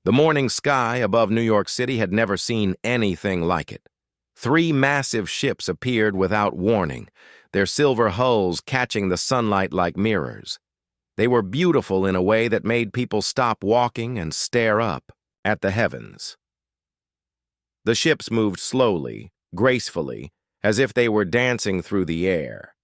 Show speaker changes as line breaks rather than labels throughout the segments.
The morning sky above New York City had never seen anything like it. 3 massive ships appeared without warning, their silver hulls catching the sunlight like mirrors. They were beautiful in a way that made people stop walking and stare up at the heavens. The ships moved slowly, gracefully, as if they were dancing through the air.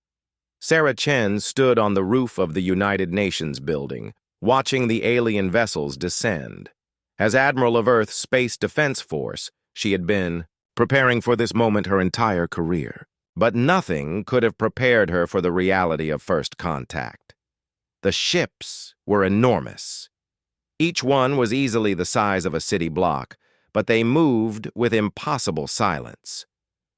Sarah Chen stood on the roof of the United Nations building, watching the alien vessels descend. As Admiral of Earth's Space Defense Force, she had been preparing for this moment her entire career. But nothing could have prepared her for the reality of first contact. The ships were enormous. Each one was easily the size of a city block, but they moved with impossible silence.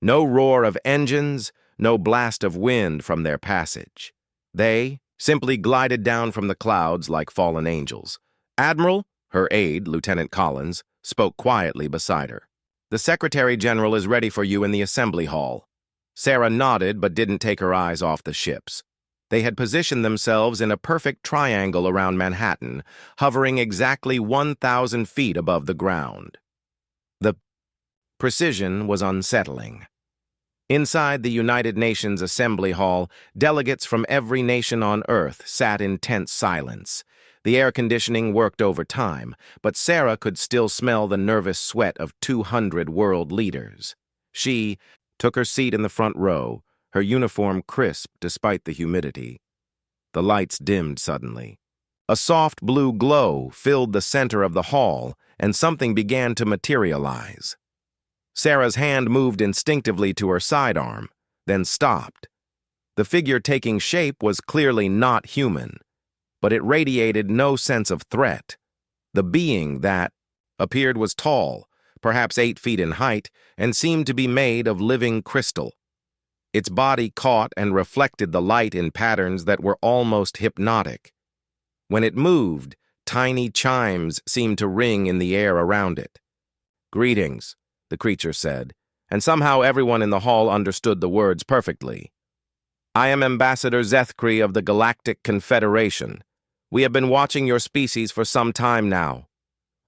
No roar of engines, no blast of wind from their passage. They simply glided down from the clouds like fallen angels. Admiral, her aide, Lieutenant Collins, spoke quietly beside her. "The Secretary General is ready for you in the assembly hall." Sarah nodded but didn't take her eyes off the ships. They had positioned themselves in a perfect triangle around Manhattan, hovering exactly 1,000 feet above the ground. The precision was unsettling. Inside the United Nations Assembly Hall, delegates from every nation on Earth sat in tense silence. The air conditioning worked overtime, but Sarah could still smell the nervous sweat of 200 world leaders. She took her seat in the front row, her uniform crisp despite the humidity. The lights dimmed suddenly. A soft blue glow filled the center of the hall, and something began to materialize. Sarah's hand moved instinctively to her sidearm, then stopped. The figure taking shape was clearly not human, but it radiated no sense of threat. The being that appeared was tall, perhaps 8 feet in height, and seemed to be made of living crystal. Its body caught and reflected the light in patterns that were almost hypnotic. When it moved, tiny chimes seemed to ring in the air around it. "Greetings," the creature said, and somehow everyone in the hall understood the words perfectly. "I am Ambassador Zethkri of the Galactic Confederation. We have been watching your species for some time now."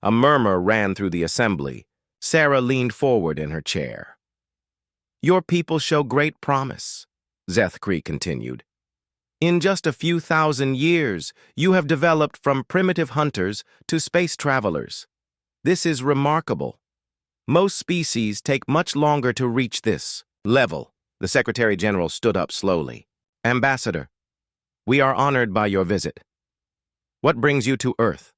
A murmur ran through the assembly. Sarah leaned forward in her chair. "Your people show great promise," Zethkri continued. "In just a few thousand years, you have developed from primitive hunters to space travelers. This is remarkable. Most species take much longer to reach this level." The Secretary General stood up slowly. "Ambassador, we are honored by your visit. What brings you to Earth?"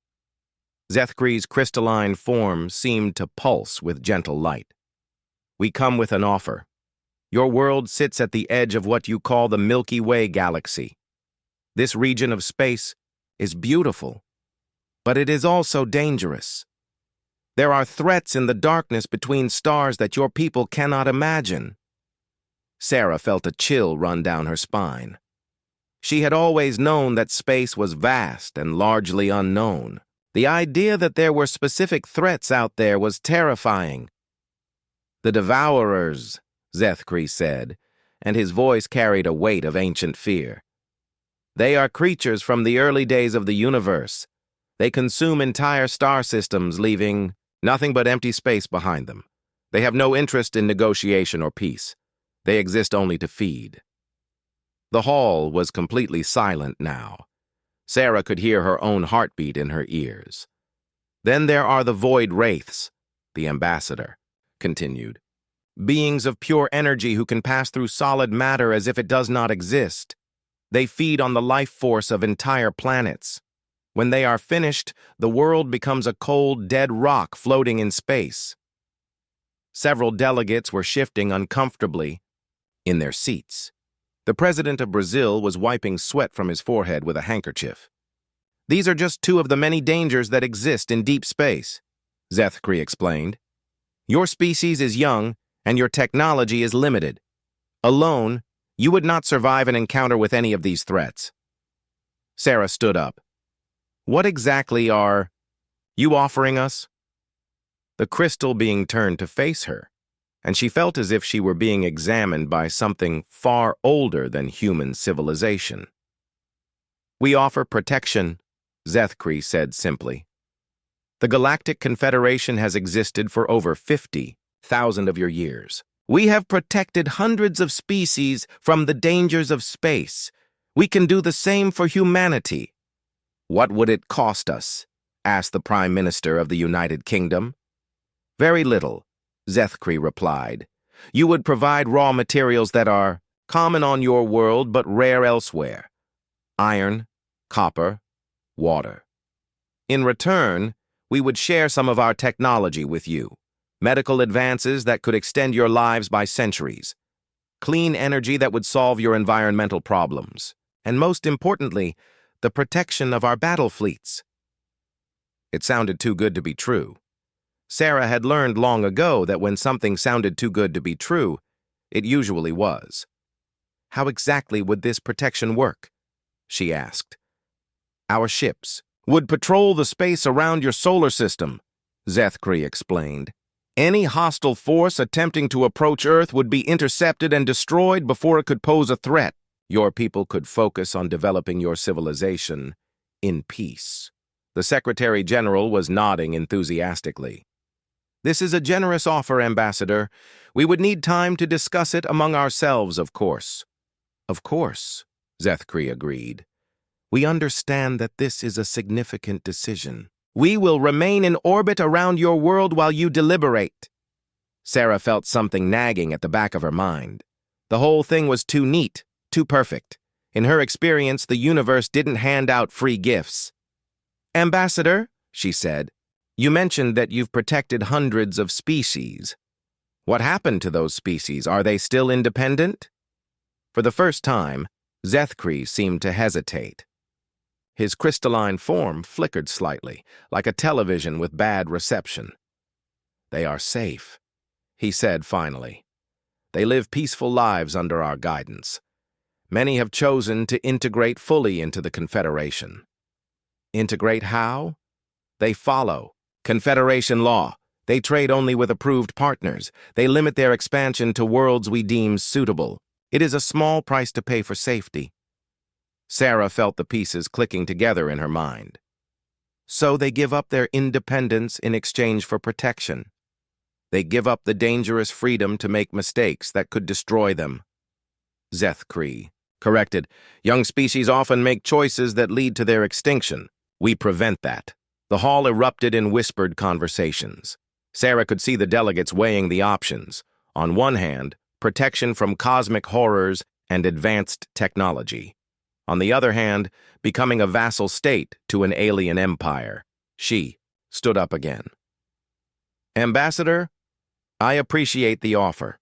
Zethkri's crystalline form seemed to pulse with gentle light. "We come with an offer. Your world sits at the edge of what you call the Milky Way galaxy. This region of space is beautiful, but it is also dangerous. There are threats in the darkness between stars that your people cannot imagine." Sarah felt a chill run down her spine. She had always known that space was vast and largely unknown. The idea that there were specific threats out there was terrifying. "The Devourers," Zethkri said, and his voice carried a weight of ancient fear. "They are creatures from the early days of the universe. They consume entire star systems, leaving nothing but empty space behind them. They have no interest in negotiation or peace. They exist only to feed." The hall was completely silent now. Sarah could hear her own heartbeat in her ears. "Then there are the void wraiths," the ambassador continued. "Beings of pure energy who can pass through solid matter as if it does not exist. They feed on the life force of entire planets. When they are finished, the world becomes a cold, dead rock floating in space." Several delegates were shifting uncomfortably in their seats. The president of Brazil was wiping sweat from his forehead with a handkerchief. "These are just 2 of the many dangers that exist in deep space," Zethkri explained. "Your species is young, and your technology is limited. Alone, you would not survive an encounter with any of these threats." Sarah stood up. "What exactly are you offering us?" The crystal being turned to face her, and she felt as if she were being examined by something far older than human civilization. "We offer protection," Zethkri said simply. The Galactic Confederation has existed for over 50,000 of your years. We have protected hundreds of species from the dangers of space. We can do the same for humanity. What would it cost us? Asked the Prime Minister of the United Kingdom. Very little, Zethkri replied. You would provide raw materials that are common on your world but rare elsewhere. Iron, copper, water. In return, we would share some of our technology with you. Medical advances that could extend your lives by centuries. Clean energy that would solve your environmental problems. And most importantly, the protection of our battle fleets. It sounded too good to be true. Sarah had learned long ago that when something sounded too good to be true, it usually was. How exactly would this protection work? She asked. Our ships would patrol the space around your solar system, Zethkri explained. Any hostile force attempting to approach Earth would be intercepted and destroyed before it could pose a threat. Your people could focus on developing your civilization in peace. The Secretary General was nodding enthusiastically. This is a generous offer, Ambassador. We would need time to discuss it among ourselves, of course. Of course, Zethkri agreed. We understand that this is a significant decision. We will remain in orbit around your world while you deliberate. Sarah felt something nagging at the back of her mind. The whole thing was too neat, too perfect. In her experience, the universe didn't hand out free gifts. Ambassador, she said, you mentioned that you've protected hundreds of species. What happened to those species? Are they still independent? For the first time, Zethkri seemed to hesitate. His crystalline form flickered slightly, like a television with bad reception. They are safe, he said finally. They live peaceful lives under our guidance. Many have chosen to integrate fully into the Confederation. Integrate how? They follow Confederation law. They trade only with approved partners. They limit their expansion to worlds we deem suitable. It is a small price to pay for safety. Sarah felt the pieces clicking together in her mind. So they give up their independence in exchange for protection. They give up the dangerous freedom to make mistakes that could destroy them. Zethkri corrected. Young species often make choices that lead to their extinction. We prevent that. The hall erupted in whispered conversations. Sarah could see the delegates weighing the options. On one hand, protection from cosmic horrors and advanced technology. On the other hand, becoming a vassal state to an alien empire. She stood up again. Ambassador, I appreciate the offer,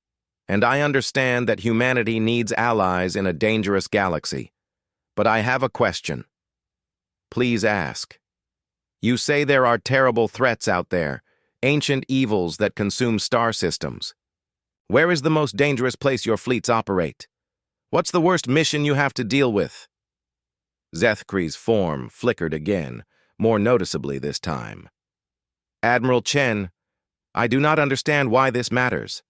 and I understand that humanity needs allies in a dangerous galaxy. But I have a question. Please ask. You say there are terrible threats out there, ancient evils that consume star systems. Where is the most dangerous place your fleets operate? What's the worst mission you have to deal with? Zethkri's form flickered again, more noticeably this time. Admiral Chen, I do not understand why this matters.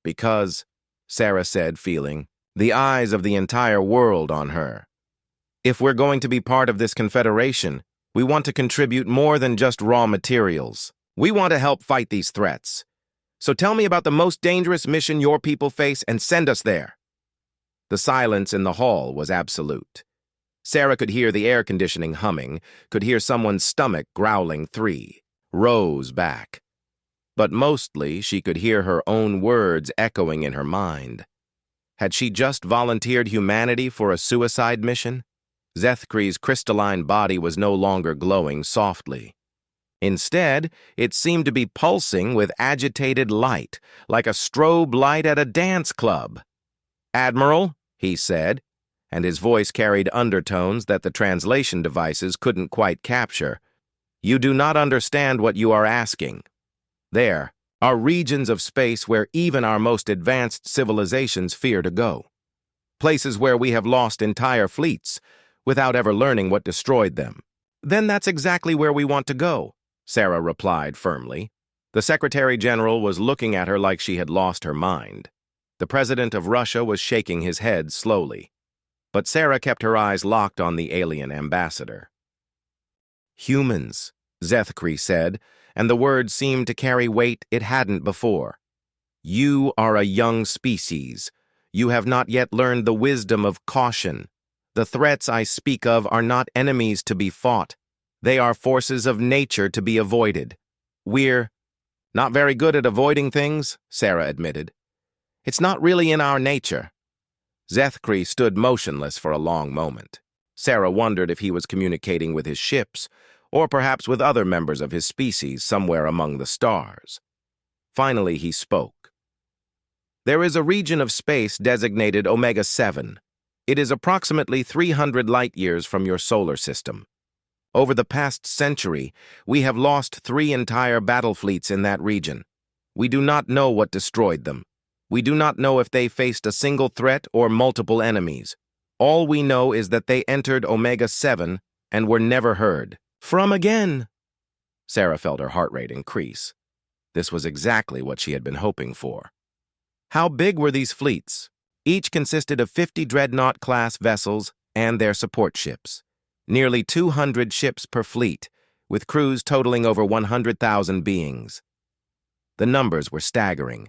Because, Sarah said, feeling the eyes of the entire world on her. If we're going to be part of this confederation, we want to contribute more than just raw materials. We want to help fight these threats. So tell me about the most dangerous mission your people face and send us there. The silence in the hall was absolute. Sarah could hear the air conditioning humming, could hear someone's stomach growling 3 rows back. But mostly she could hear her own words echoing in her mind. Had she just volunteered humanity for a suicide mission? Zethkri's crystalline body was no longer glowing softly. Instead, it seemed to be pulsing with agitated light, like a strobe light at a dance club. Admiral, he said, and his voice carried undertones that the translation devices couldn't quite capture. You do not understand what you are asking. There are regions of space where even our most advanced civilizations fear to go. Places where we have lost entire fleets without ever learning what destroyed them. Then that's exactly where we want to go, Sarah replied firmly. The Secretary General was looking at her like she had lost her mind. The President of Russia was shaking his head slowly. But Sarah kept her eyes locked on the alien ambassador. Humans, Zethkri said, and the words seemed to carry weight it hadn't before. You are a young species. You have not yet learned the wisdom of caution. The threats I speak of are not enemies to be fought. They are forces of nature to be avoided. We're not very good at avoiding things, Sarah admitted. It's not really in our nature. Zethkri stood motionless for a long moment. Sarah wondered if he was communicating with his ships, or perhaps with other members of his species somewhere among the stars. Finally, he spoke. There is a region of space designated Omega 7. It is approximately 300 light-years from your solar system. Over the past century, we have lost 3 entire battle fleets in that region. We do not know what destroyed them. We do not know if they faced a single threat or multiple enemies. All we know is that they entered Omega 7 and were never heard from again. Sarah felt her heart rate increase. This was exactly what she had been hoping for. How big were these fleets? Each consisted of 50 Dreadnought-class vessels and their support ships. Nearly 200 ships per fleet, with crews totaling over 100,000 beings. The numbers were staggering.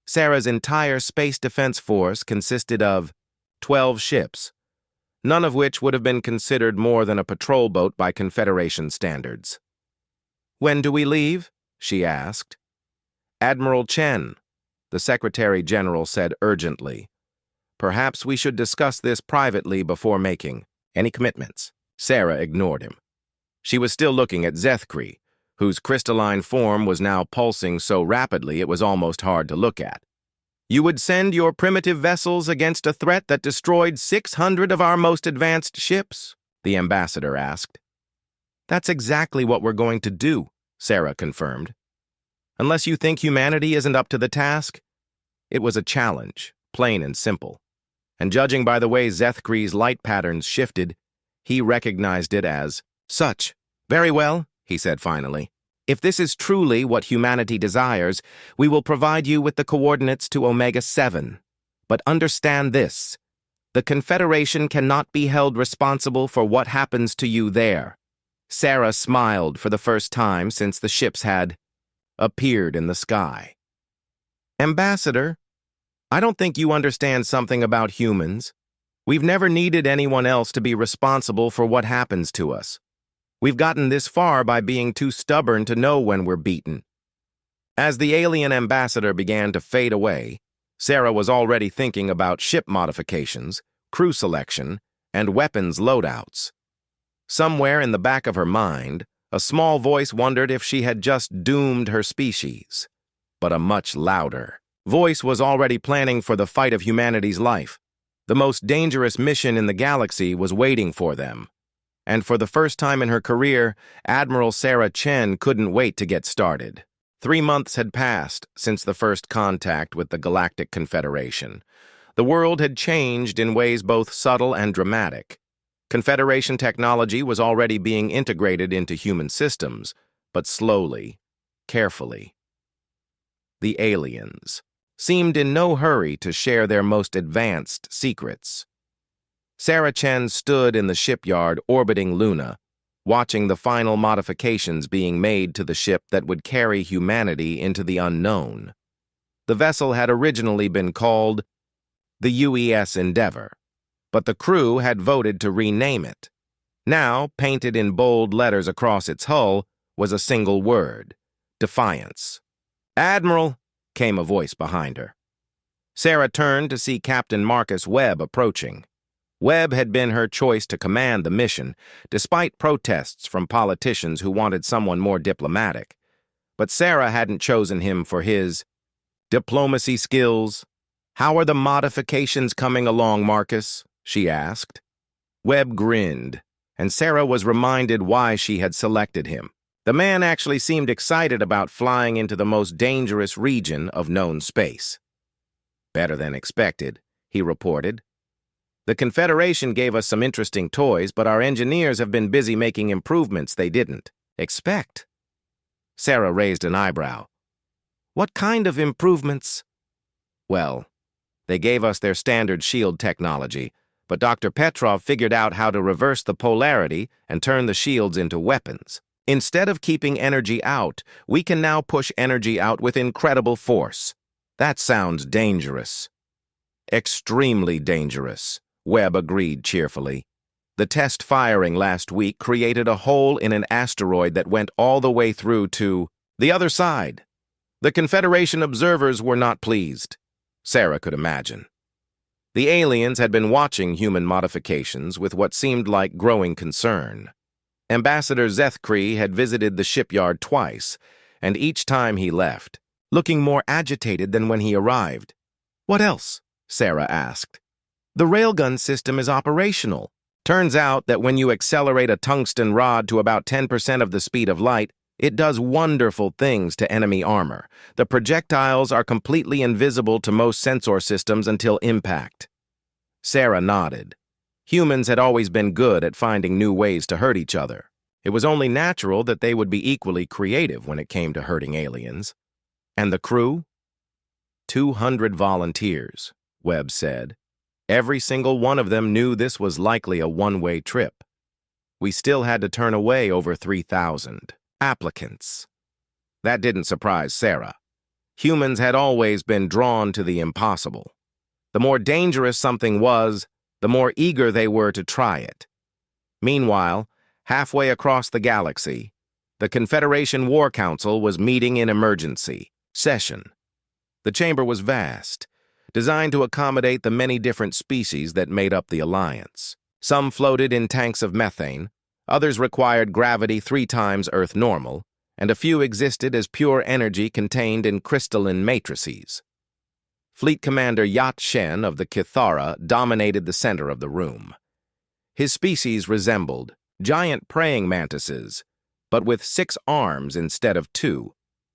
Sarah's entire space defense force consisted of 12 ships, none of which would have been considered more than a patrol boat by Confederation standards. "When do we leave?" she asked. "Admiral Chen," the Secretary General said urgently. "Perhaps we should discuss this privately before making any commitments." Sarah ignored him. She was still looking at Zethkri, whose crystalline form was now pulsing so rapidly it was almost hard to look at. "You would send your primitive vessels against a threat that destroyed 600 of our most advanced ships?" the ambassador asked. "That's exactly what we're going to do," Sarah confirmed. "Unless you think humanity isn't up to the task." It was a challenge, plain and simple. And judging by the way Zethkri's light patterns shifted, he recognized it as such. "Very well," he said finally. "If this is truly what humanity desires, we will provide you with the coordinates to Omega 7. But understand this. The Confederation cannot be held responsible for what happens to you there." Sarah smiled for the first time since the ships had appeared in the sky. "Ambassador, I don't think you understand something about humans. We've never needed anyone else to be responsible for what happens to us. We've gotten this far by being too stubborn to know when we're beaten." As the alien ambassador began to fade away, Sarah was already thinking about ship modifications, crew selection, and weapons loadouts. Somewhere in the back of her mind, a small voice wondered if she had just doomed her species. But a much louder voice was already planning for the fight of humanity's life. The most dangerous mission in the galaxy was waiting for them. And for the first time in her career, Admiral Sarah Chen couldn't wait to get started. 3 months had passed since the first contact with the Galactic Confederation. The world had changed in ways both subtle and dramatic. Confederation technology was already being integrated into human systems, but slowly, carefully. The aliens seemed in no hurry to share their most advanced secrets. Sarah Chen stood in the shipyard orbiting Luna, watching the final modifications being made to the ship that would carry humanity into the unknown. The vessel had originally been called the UES Endeavor, but the crew had voted to rename it. Now, painted in bold letters across its hull, was a single word: defiance. "Admiral," came a voice behind her. Sarah turned to see Captain Marcus Webb approaching. Webb had been her choice to command the mission, despite protests from politicians who wanted someone more diplomatic. But Sarah hadn't chosen him for his diplomacy skills. "How are the modifications coming along, Marcus?" she asked. Webb grinned, and Sarah was reminded why she had selected him. The man actually seemed excited about flying into the most dangerous region of known space. "Better than expected," he reported. "The Confederation gave us some interesting toys, but our engineers have been busy making improvements they didn't expect." Sarah raised an eyebrow. "What kind of improvements?" "Well, they gave us their standard shield technology, but Dr. Petrov figured out how to reverse the polarity and turn the shields into weapons. Instead of keeping energy out, we can now push energy out with incredible force. That sounds dangerous. Extremely dangerous, Webb agreed cheerfully. The test firing last week created a hole in an asteroid that went all the way through to the other side. The Confederation observers were not pleased. Sarah could imagine. The aliens had been watching human modifications with what seemed like growing concern. Ambassador Zethkree had visited the shipyard twice, and each time he left, looking more agitated than when he arrived. "What else?" Sarah asked. "The railgun system is operational. Turns out that when you accelerate a tungsten rod to about 10% of the speed of light, it does wonderful things to enemy armor. The projectiles are completely invisible to most sensor systems until impact." Sarah nodded. Humans had always been good at finding new ways to hurt each other. It was only natural that they would be equally creative when it came to hurting aliens. And the crew? 200 volunteers, Webb said. Every single one of them knew this was likely a one-way trip. We still had to turn away over 3,000 applicants. That didn't surprise Sarah. Humans had always been drawn to the impossible. The more dangerous something was, the more eager they were to try it. Meanwhile, halfway across the galaxy, the Confederation War Council was meeting in emergency session. The chamber was vast, designed to accommodate the many different species that made up the alliance. Some floated in tanks of methane, others required gravity 3 times Earth normal, and a few existed as pure energy contained in crystalline matrices. Fleet Commander Yat Shen of the Kithara dominated the center of the room. His species resembled giant praying mantises, but with 6 arms instead of 2.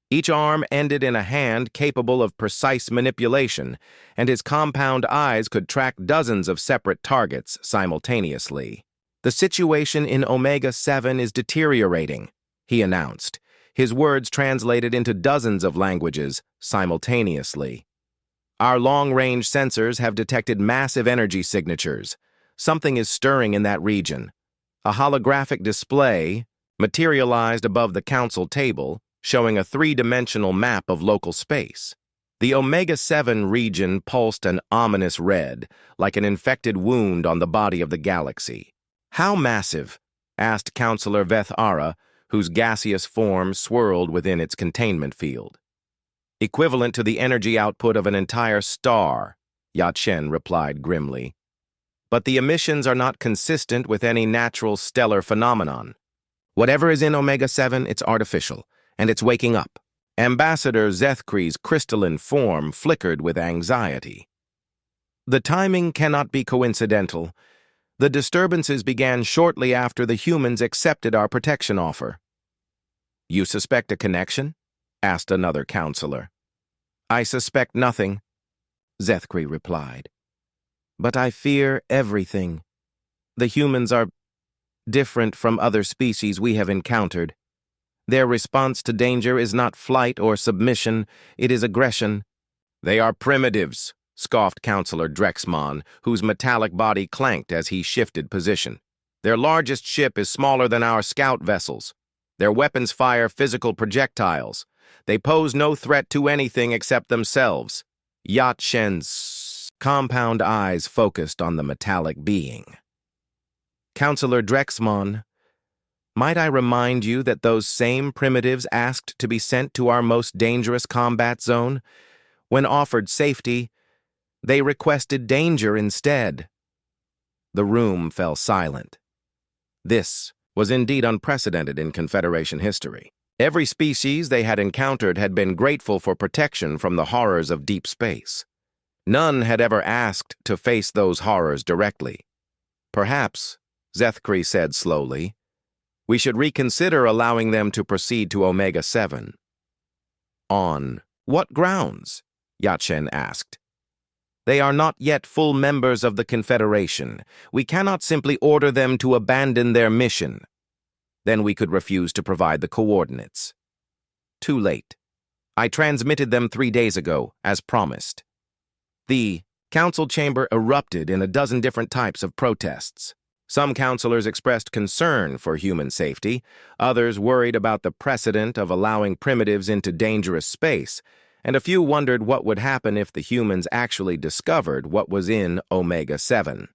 Each arm ended in a hand capable of precise manipulation, and his compound eyes could track dozens of separate targets simultaneously. "The situation in Omega-7 is deteriorating," he announced, his words translated into dozens of languages simultaneously. "Our long-range sensors have detected massive energy signatures. Something is stirring in that region." A holographic display materialized above the council table, showing a 3-dimensional map of local space. The Omega-7 region pulsed an ominous red, like an infected wound on the body of the galaxy. "How massive?" asked Counselor Veth Ara, whose gaseous form swirled within its containment field. "Equivalent to the energy output of an entire star," Yat Shen replied grimly. "But the emissions are not consistent with any natural stellar phenomenon. Whatever is in Omega-7, it's artificial, and it's waking up." Ambassador Zethkree's crystalline form flickered with anxiety. "The timing cannot be coincidental. The disturbances began shortly after the humans accepted our protection offer." "You suspect a connection?" asked another counselor. "I suspect nothing," Zethkree replied. "But I fear everything. The humans are different from other species we have encountered. Their response to danger is not flight or submission, it is aggression." "They are primitives," scoffed Counselor Drexmon, whose metallic body clanked as he shifted position. "Their largest ship is smaller than our scout vessels. Their weapons fire physical projectiles. They pose no threat to anything except themselves." Yat Shen's compound eyes focused on the metallic being. "Counselor Drexmon, might I remind you that those same primitives asked to be sent to our most dangerous combat zone? When offered safety, they requested danger instead." The room fell silent. This was indeed unprecedented in Confederation history. Every species they had encountered had been grateful for protection from the horrors of deep space. None had ever asked to face those horrors directly. "Perhaps," Zethkree said slowly, "we should reconsider allowing them to proceed to Omega-7. "On what grounds?" Yat Shen asked. "They are not yet full members of the Confederation. We cannot simply order them to abandon their mission. Then we could refuse to provide the coordinates. Too late. I transmitted them 3 days ago, as promised." The council chamber erupted in a dozen different types of protests. Some counselors expressed concern for human safety, others worried about the precedent of allowing primitives into dangerous space, and a few wondered what would happen if the humans actually discovered what was in Omega-7.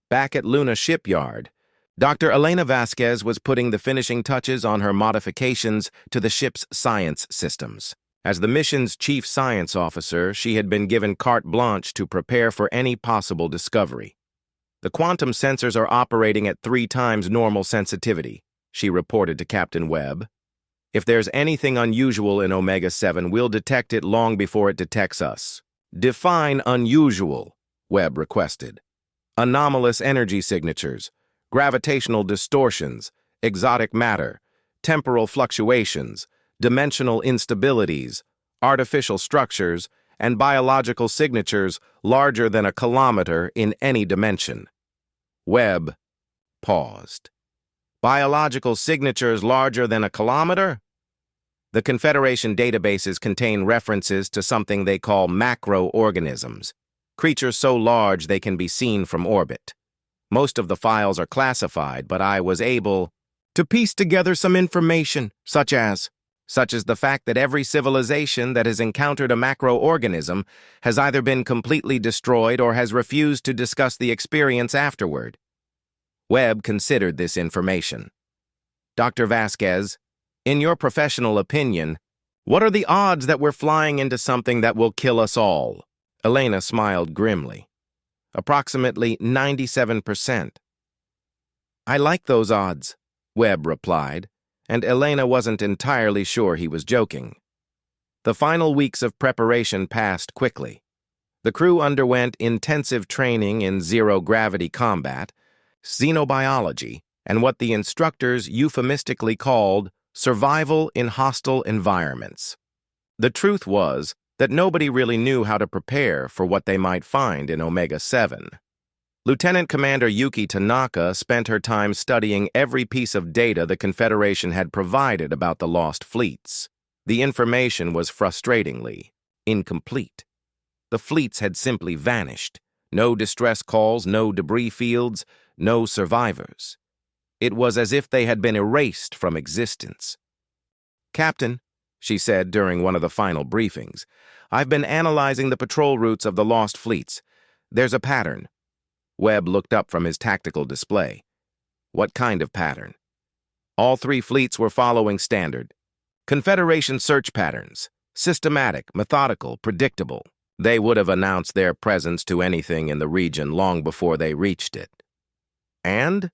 Back at Luna Shipyard, Dr. Elena Vasquez was putting the finishing touches on her modifications to the ship's science systems. As the mission's chief science officer, she had been given carte blanche to prepare for any possible discovery. "The quantum sensors are operating at 3 times normal sensitivity," she reported to Captain Webb. "If there's anything unusual in Omega-7, we'll detect it long before it detects us." "Define unusual," Webb requested. "Anomalous energy signatures, gravitational distortions, exotic matter, temporal fluctuations, dimensional instabilities, artificial structures, and biological signatures larger than a kilometer in any dimension." Webb paused. "Biological signatures larger than a kilometer?" "The Confederation databases contain references to something they call macroorganisms, creatures so large they can be seen from orbit. Most of the files are classified, but I was able to piece together some information, such as the fact that every civilization that has encountered a macroorganism has either been completely destroyed or has refused to discuss the experience afterward." Webb considered this information. "Dr. Vasquez, in your professional opinion, what are the odds that we're flying into something that will kill us all?" Elena smiled grimly. "Approximately 97%. "I like those odds," Webb replied, and Elena wasn't entirely sure he was joking. The final weeks of preparation passed quickly. The crew underwent intensive training in zero-gravity combat, xenobiology, and what the instructors euphemistically called survival in hostile environments. The truth was that nobody really knew how to prepare for what they might find in Omega-7. Lieutenant Commander Yuki Tanaka spent her time studying every piece of data the Confederation had provided about the lost fleets. The information was frustratingly incomplete. The fleets had simply vanished. No distress calls, no debris fields, no survivors. It was as if they had been erased from existence. "Captain," she said during one of the final briefings, "I've been analyzing the patrol routes of the lost fleets. There's a pattern." Webb looked up from his tactical display. "What kind of pattern?" All 3 fleets were following standard Confederation search patterns, systematic, methodical, predictable. They would have announced their presence to anything in the region long before they reached it. And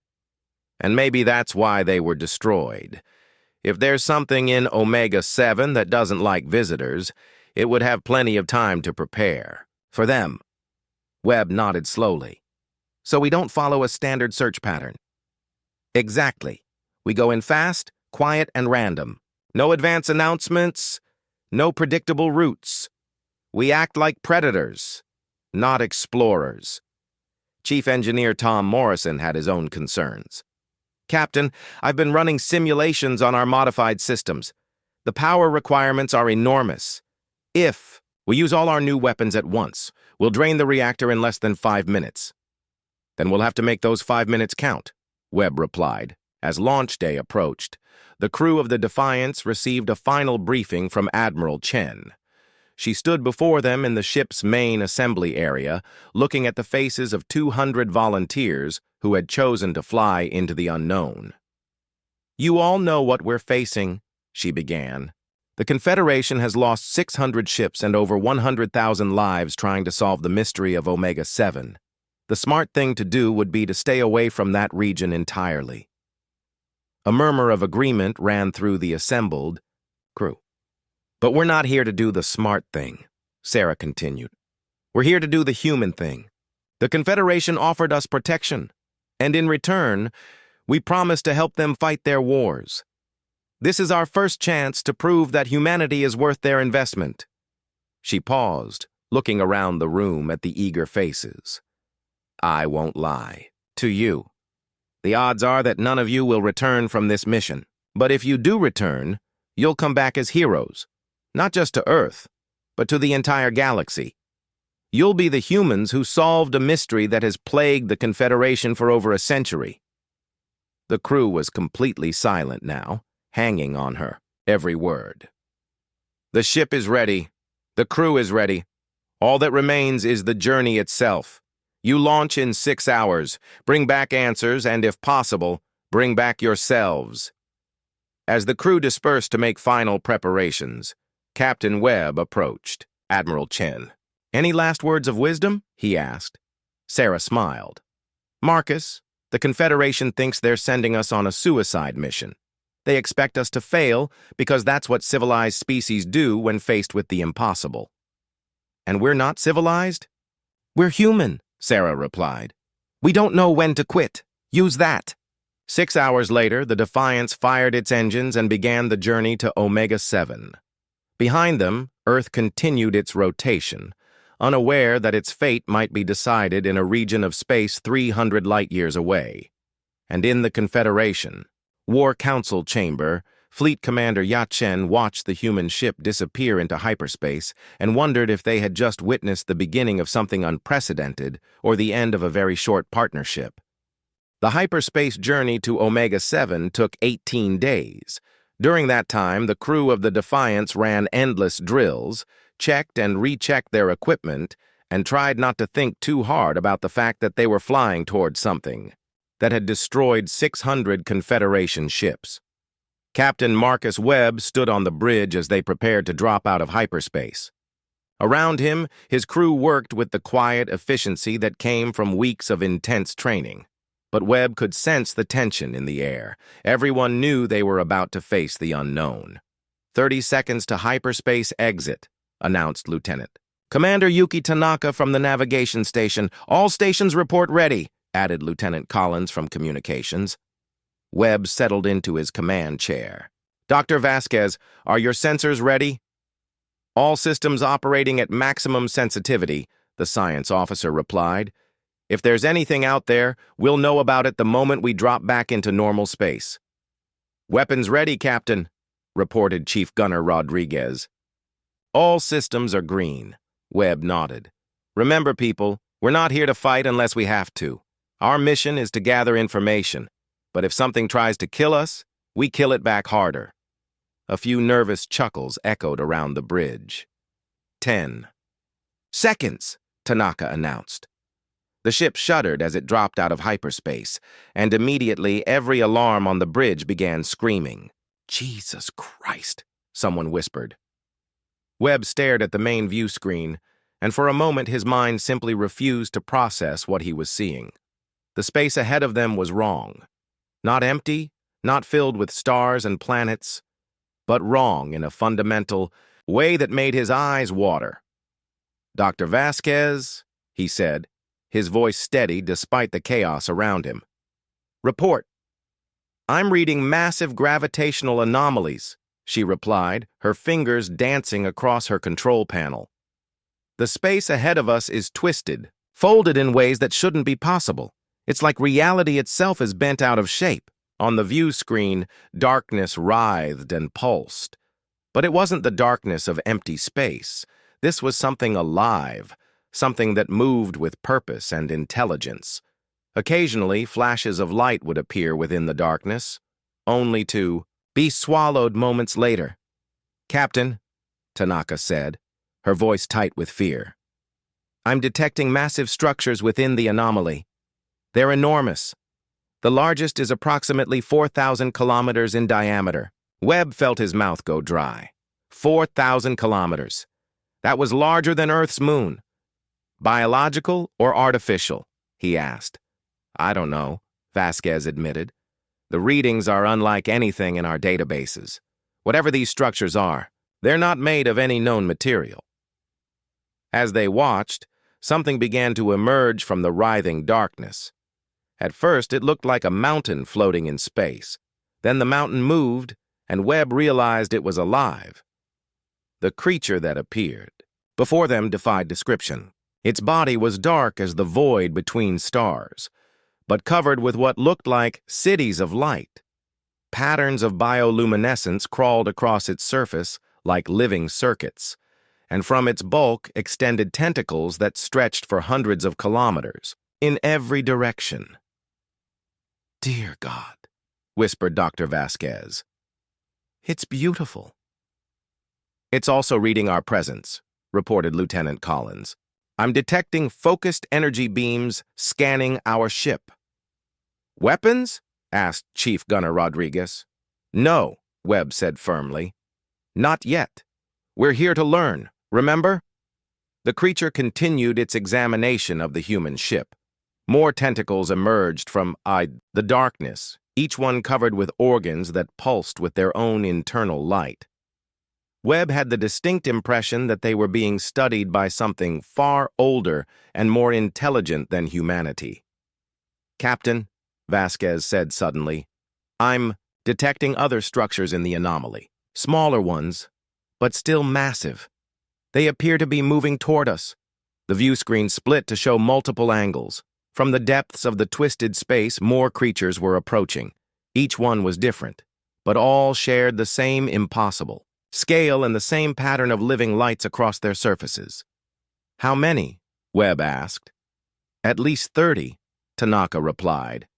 maybe that's why they were destroyed. If there's something in Omega-7 that doesn't like visitors, it would have plenty of time to prepare. For them. Webb nodded slowly. "So we don't follow a standard search pattern." "Exactly. We go in fast, quiet, and random. No advance announcements, no predictable routes. We act like predators, not explorers." Chief Engineer Tom Morrison had his own concerns. "Captain, I've been running simulations on our modified systems. The power requirements are enormous. If we use all our new weapons at once, we'll drain the reactor in less than 5 minutes. "Then we'll have to make those 5 minutes count," Webb replied. As launch day approached, the crew of the Defiance received a final briefing from Admiral Chen. She stood before them in the ship's main assembly area, looking at the faces of 200 volunteers who had chosen to fly into the unknown. "You all know what we're facing," she began. "The Confederation has lost 600 ships and over 100,000 lives trying to solve the mystery of Omega-7. The smart thing to do would be to stay away from that region entirely." A murmur of agreement ran through the assembled crew. "But we're not here to do the smart thing," Sarah continued. "We're here to do the human thing. The Confederation offered us protection, and in return, we promised to help them fight their wars. This is our first chance to prove that humanity is worth their investment." She paused, looking around the room at the eager faces. "I won't lie to you. The odds are that none of you will return from this mission. But if you do return, you'll come back as heroes, not just to Earth, but to the entire galaxy. You'll be the humans who solved a mystery that has plagued the Confederation for over a century." The crew was completely silent now, hanging on her every word. "The ship is ready. The crew is ready. All that remains is the journey itself. You launch in 6 hours. Bring back answers, and if possible, bring back yourselves." As the crew dispersed to make final preparations, Captain Webb approached Admiral Chen. "Any last words of wisdom?" he asked. Sarah smiled. "Marcus, the Confederation thinks they're sending us on a suicide mission. They expect us to fail because that's what civilized species do when faced with the impossible." "And we're not civilized?" "We're human," Sarah replied. "We don't know when to quit. Use that." 6 hours later, the Defiance fired its engines and began the journey to Omega 7. Behind them, Earth continued its rotation, unaware that its fate might be decided in a region of space 300 light-years away. And in the Confederation, War Council Chamber, Fleet Commander Yachen watched the human ship disappear into hyperspace and wondered if they had just witnessed the beginning of something unprecedented or the end of a very short partnership. The hyperspace journey to Omega 7 took 18 days. During that time, the crew of the Defiance ran endless drills, checked and rechecked their equipment, and tried not to think too hard about the fact that they were flying toward something that had destroyed 600 Confederation ships. Captain Marcus Webb stood on the bridge as they prepared to drop out of hyperspace. Around him, his crew worked with the quiet efficiency that came from weeks of intense training. But Webb could sense the tension in the air. Everyone knew they were about to face the unknown. 30 seconds to hyperspace exit, announced Lieutenant. Commander Yuki Tanaka from the navigation station. All stations report ready, added Lieutenant Collins from communications. Webb settled into his command chair. Dr. Vasquez, are your sensors ready? All systems operating at maximum sensitivity, the science officer replied. If there's anything out there, we'll know about it the moment we drop back into normal space. Weapons ready, Captain, reported Chief Gunner Rodriguez. All systems are green, Webb nodded. Remember, people, we're not here to fight unless we have to. Our mission is to gather information, but if something tries to kill us, we kill it back harder. A few nervous chuckles echoed around the bridge. 10 seconds, Tanaka announced. The ship shuddered as it dropped out of hyperspace, and immediately every alarm on the bridge began screaming. Jesus Christ, someone whispered. Webb stared at the main view screen, and for a moment his mind simply refused to process what he was seeing. The space ahead of them was wrong. Not empty, not filled with stars and planets, but wrong in a fundamental way that made his eyes water. Dr. Vasquez, he said, his voice steady despite the chaos around him. Report. I'm reading massive gravitational anomalies, she replied, her fingers dancing across her control panel. The space ahead of us is twisted, folded in ways that shouldn't be possible. It's like reality itself is bent out of shape. On the view screen, darkness writhed and pulsed. But it wasn't the darkness of empty space. This was something alive, something that moved with purpose and intelligence. Occasionally, flashes of light would appear within the darkness, only to be swallowed moments later. Captain, Tanaka said, her voice tight with fear. I'm detecting massive structures within the anomaly. They're enormous. The largest is approximately 4,000 kilometers in diameter. Webb felt his mouth go dry. 4,000 kilometers. That was larger than Earth's moon. Biological or artificial? He asked. I don't know, Vasquez admitted. The readings are unlike anything in our databases. Whatever these structures are, they're not made of any known material. As they watched, something began to emerge from the writhing darkness. At first, it looked like a mountain floating in space. Then the mountain moved, and Webb realized it was alive. The creature that appeared before them defied description. Its body was dark as the void between stars, but covered with what looked like cities of light. Patterns of bioluminescence crawled across its surface like living circuits, and from its bulk extended tentacles that stretched for hundreds of kilometers, in every direction. "Dear God," whispered Dr. Vasquez. "It's beautiful." "It's also reading our presence," reported Lieutenant Collins. "I'm detecting focused energy beams scanning our ship." "Weapons?" asked Chief Gunner Rodriguez. "No," Webb said firmly. "Not yet. We're here to learn, remember?" The creature continued its examination of the human ship. More tentacles emerged from the darkness, each one covered with organs that pulsed with their own internal light. Webb had the distinct impression that they were being studied by something far older and more intelligent than humanity. "Captain," Vasquez said suddenly, "I'm detecting other structures in the anomaly. Smaller ones, but still massive. They appear to be moving toward us." The view screen split to show multiple angles. From the depths of the twisted space, more creatures were approaching. Each one was different, but all shared the same impossible scale and the same pattern of living lights across their surfaces. "How many?" Webb asked. "At least 30, Tanaka replied.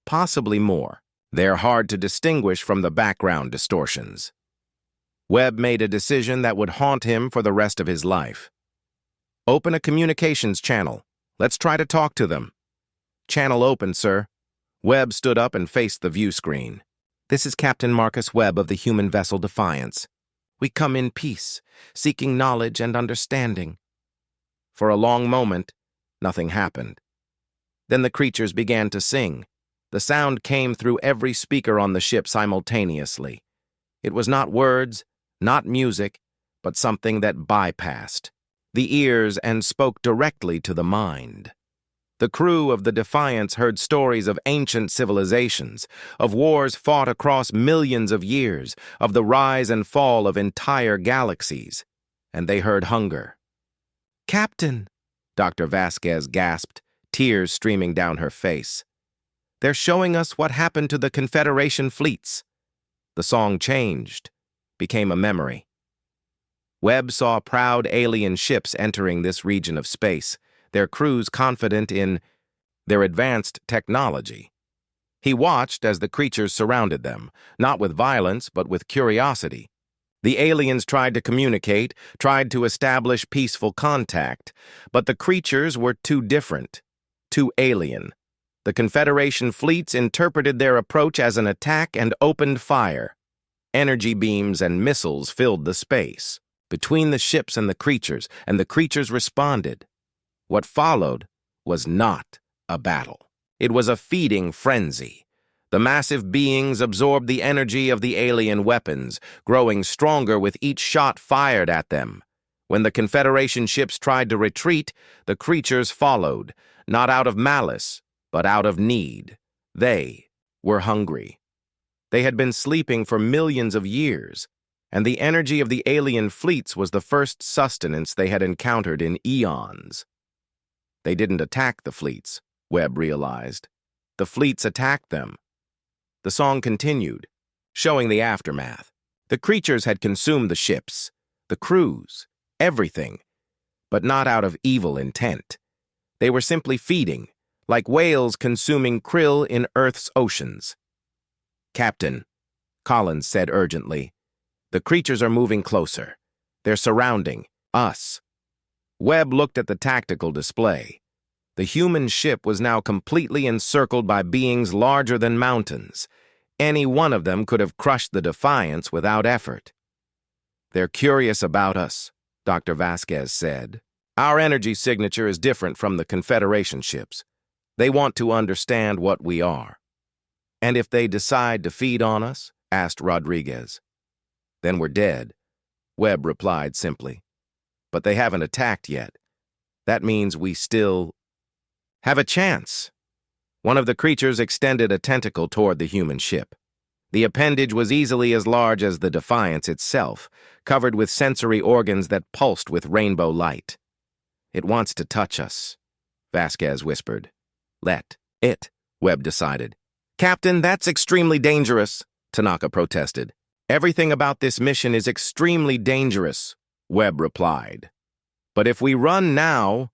"Possibly more. They're hard to distinguish from the background distortions." Webb made a decision that would haunt him for the rest of his life. "Open a communications channel. Let's try to talk to them." "Channel open, sir." Webb stood up and faced the view screen. "This is Captain Marcus Webb of the human vessel Defiance. We come in peace, seeking knowledge and understanding." For a long moment, nothing happened. Then the creatures began to sing. The sound came through every speaker on the ship simultaneously. It was not words, not music, but something that bypassed the ears and spoke directly to the mind. The crew of the Defiance heard stories of ancient civilizations, of wars fought across millions of years, of the rise and fall of entire galaxies, and they heard hunger. "Captain," Dr. Vasquez gasped, tears streaming down her face. "They're showing us what happened to the Confederation fleets." The song changed, became a memory. Webb saw proud alien ships entering this region of space, their crews confident in their advanced technology. He watched as the creatures surrounded them, not with violence, but with curiosity. The aliens tried to communicate, tried to establish peaceful contact, but the creatures were too different, too alien. The Confederation fleets interpreted their approach as an attack and opened fire. Energy beams and missiles filled the space between the ships and the creatures responded. What followed was not a battle. It was a feeding frenzy. The massive beings absorbed the energy of the alien weapons, growing stronger with each shot fired at them. When the Confederation ships tried to retreat, the creatures followed, not out of malice, but out of need. They were hungry. They had been sleeping for millions of years, and the energy of the alien fleets was the first sustenance they had encountered in eons. They didn't attack the fleets, Webb realized. The fleets attacked them. The song continued, showing the aftermath. The creatures had consumed the ships, the crews, everything, but not out of evil intent. They were simply feeding, like whales consuming krill in Earth's oceans. "Captain," Collins said urgently, "the creatures are moving closer. They're surrounding us." Webb looked at the tactical display. The human ship was now completely encircled by beings larger than mountains. Any one of them could have crushed the Defiance without effort. "They're curious about us," Dr. Vasquez said. "Our energy signature is different from the Confederation ships. They want to understand what we are." "And if they decide to feed on us?" asked Rodriguez. "Then we're dead," Webb replied simply. "But they haven't attacked yet. That means we still have a chance." One of the creatures extended a tentacle toward the human ship. The appendage was easily as large as the Defiance itself, covered with sensory organs that pulsed with rainbow light. "It wants to touch us," Vasquez whispered. "Let it," Webb decided. "Captain, that's extremely dangerous," Tanaka protested. "Everything about this mission is extremely dangerous," Webb replied. But if we run now,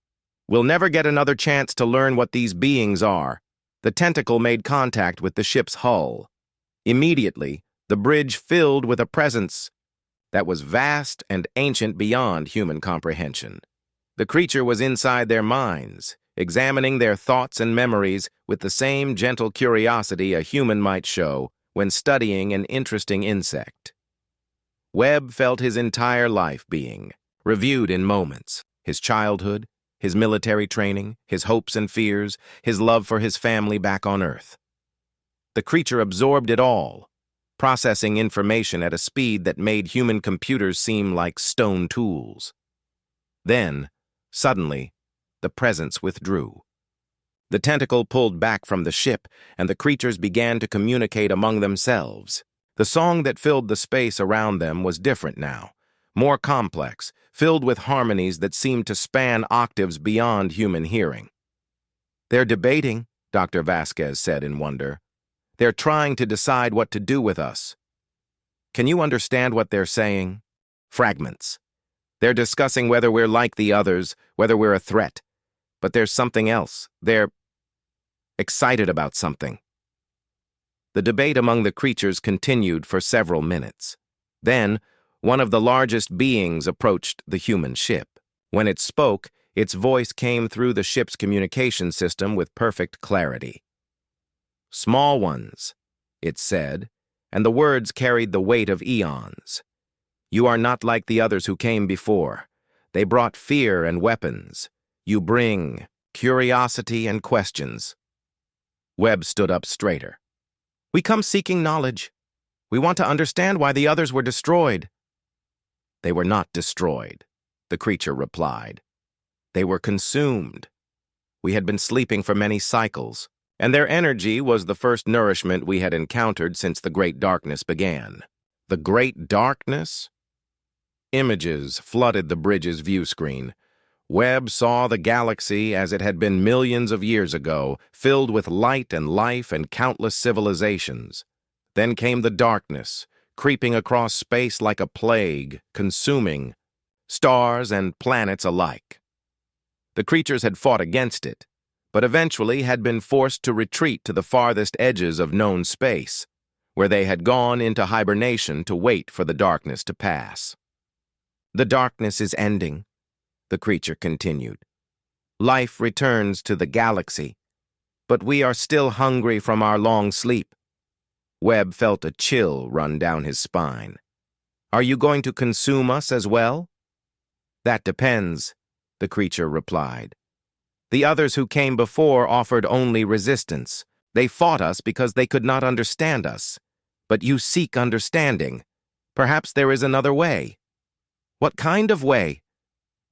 we'll never get another chance to learn what these beings are. The tentacle made contact with the ship's hull. Immediately, the bridge filled with a presence that was vast and ancient beyond human comprehension. The creature was inside their minds, examining their thoughts and memories with the same gentle curiosity a human might show when studying an interesting insect. Webb felt his entire life being reviewed in moments: his childhood, his military training, his hopes and fears, his love for his family back on Earth. The creature absorbed it all, processing information at a speed that made human computers seem like stone tools. Then, suddenly, the presence withdrew. The tentacle pulled back from the ship, and the creatures began to communicate among themselves. The song that filled the space around them was different now, more complex, filled with harmonies that seemed to span octaves beyond human hearing. "They're debating," Dr. Vasquez said in wonder. "They're trying to decide what to do with us." "Can you understand what they're saying?" "Fragments. They're discussing whether we're like the others, whether we're a threat. But there's something else. They're excited about something." The debate among the creatures continued for several minutes. Then, one of the largest beings approached the human ship. When it spoke, its voice came through the ship's communication system with perfect clarity. "Small ones," it said, and the words carried the weight of eons. "You are not like the others who came before. They brought fear and weapons. You bring curiosity and questions." Webb stood up straighter. "We come seeking knowledge. We want to understand why the others were destroyed." "They were not destroyed," the creature replied. "They were consumed. We had been sleeping for many cycles, and their energy was the first nourishment we had encountered since the Great Darkness began." The Great Darkness? Images flooded the bridge's view screen. Webb saw the galaxy as it had been millions of years ago, filled with light and life and countless civilizations. Then came the darkness, creeping across space like a plague, consuming stars and planets alike. The creatures had fought against it, but eventually had been forced to retreat to the farthest edges of known space, where they had gone into hibernation to wait for the darkness to pass. "The darkness is ending," the creature continued. "Life returns to the galaxy, but we are still hungry from our long sleep." Webb felt a chill run down his spine. "Are you going to consume us as well?" "That depends," the creature replied. "The others who came before offered only resistance. They fought us because they could not understand us. But you seek understanding. Perhaps there is another way." "What kind of way?"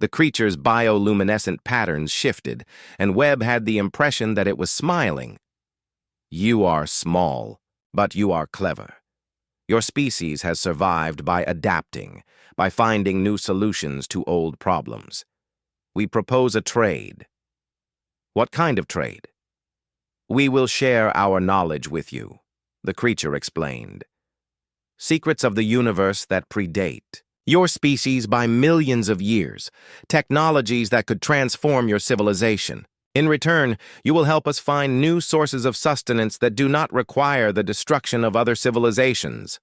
The creature's bioluminescent patterns shifted, and Webb had the impression that it was smiling. "You are small, but you are clever. Your species has survived by adapting, by finding new solutions to old problems. We propose a trade." "What kind of trade?" "We will share our knowledge with you," the creature explained. "Secrets of the universe that predate your species by millions of years, technologies that could transform your civilization. In return, you will help us find new sources of sustenance that do not require the destruction of other civilizations."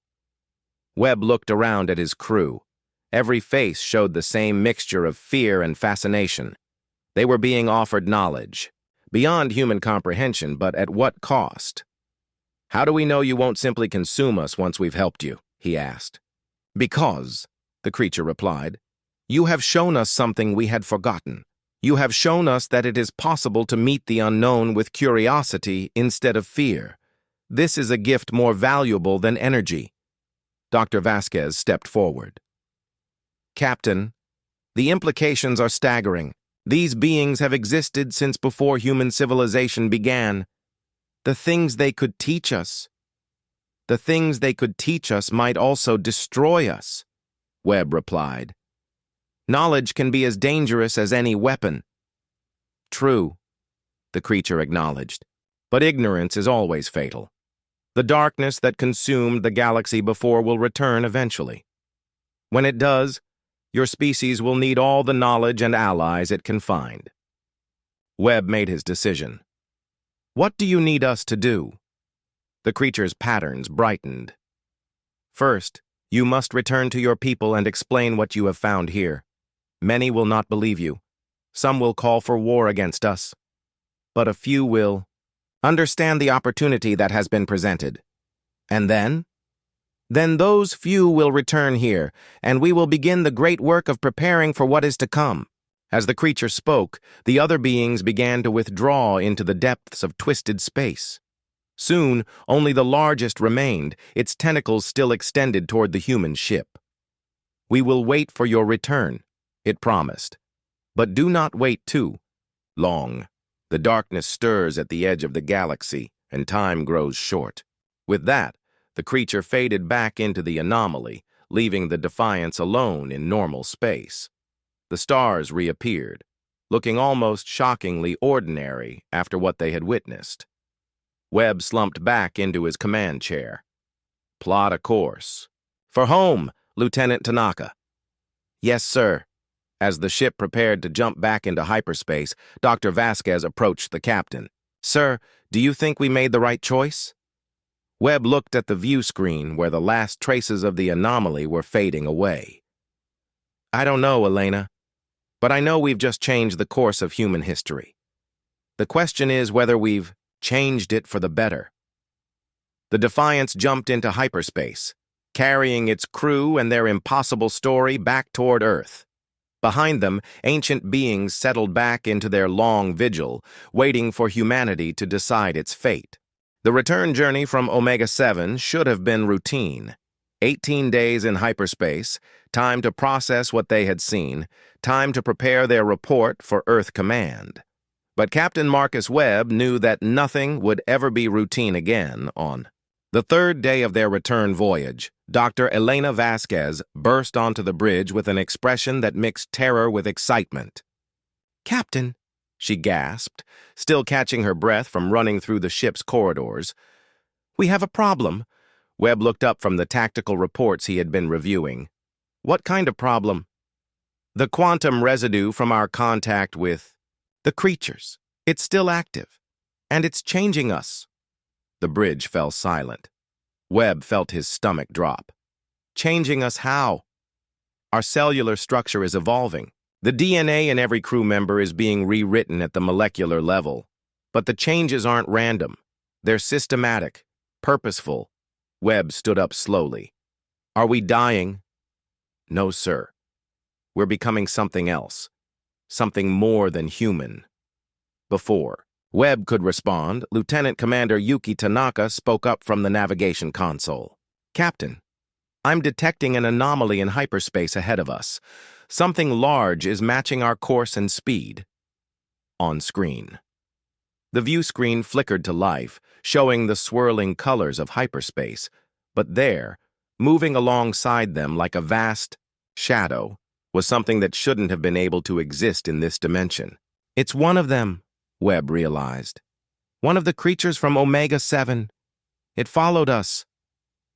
Webb looked around at his crew. Every face showed the same mixture of fear and fascination. They were being offered knowledge, beyond human comprehension, but at what cost? "How do we know you won't simply consume us once we've helped you?" he asked. "Because," the creature replied, "you have shown us something we had forgotten. You have shown us that it is possible to meet the unknown with curiosity instead of fear. This is a gift more valuable than energy." Dr. Vasquez stepped forward. "Captain, the implications are staggering. These beings have existed since before human civilization began. The things they could teach us might also destroy us," Webb replied. "Knowledge can be as dangerous as any weapon." "True," the creature acknowledged, "but ignorance is always fatal. The darkness that consumed the galaxy before will return eventually. When it does, Your species will need all the knowledge and allies it can find. Webb made his decision. What do you need us to do? The creature's patterns brightened. First, you must return to your people and explain what you have found here. Many will not believe you. Some will call for war against us. But a few will understand the opportunity that has been presented. And then? Then those few will return here, and we will begin the great work of preparing for what is to come. As the creature spoke, the other beings began to withdraw into the depths of twisted space. Soon, only the largest remained, its tentacles still extended toward the human ship. We will wait for your return, it promised. But do not wait too long. The darkness stirs at the edge of the galaxy, and time grows short. With that, the creature faded back into the anomaly, leaving the Defiance alone in normal space. The stars reappeared, looking almost shockingly ordinary after what they had witnessed. Webb slumped back into his command chair. Plot a course. For home, Lieutenant Tanaka. Yes, sir. As the ship prepared to jump back into hyperspace, Dr. Vasquez approached the captain. Sir, do you think we made the right choice? Webb looked at the view screen where the last traces of the anomaly were fading away. I don't know, Elena, but I know we've just changed the course of human history. The question is whether we've changed it for the better. The Defiance jumped into hyperspace, carrying its crew and their impossible story back toward Earth. Behind them, ancient beings settled back into their long vigil, waiting for humanity to decide its fate. The return journey from Omega-7 should have been routine. 18 days in hyperspace, time to process what they had seen, time to prepare their report for Earth Command. But Captain Marcus Webb knew that nothing would ever be routine again on the third day of their return voyage. Dr. Elena Vasquez burst onto the bridge with an expression that mixed terror with excitement. Captain, she gasped, still catching her breath from running through the ship's corridors. We have a problem. Webb looked up from the tactical reports he had been reviewing. What kind of problem? The quantum residue from our contact with the creatures. It's still active, and it's changing us. The bridge fell silent. Webb felt his stomach drop. Changing us how? Our cellular structure is evolving. The DNA in every crew member is being rewritten at the molecular level. But the changes aren't random. They're systematic, purposeful. Webb stood up slowly. Are we dying? No, sir. We're becoming something else. Something more than human. Before Webb could respond, Lieutenant Commander Yuki Tanaka spoke up from the navigation console. Captain, I'm detecting an anomaly in hyperspace ahead of us. Something large is matching our course and speed. On screen. The view screen flickered to life, showing the swirling colors of hyperspace, but there, moving alongside them like a vast shadow, was something that shouldn't have been able to exist in this dimension. It's one of them, Webb realized. One of the creatures from Omega-7. It followed us.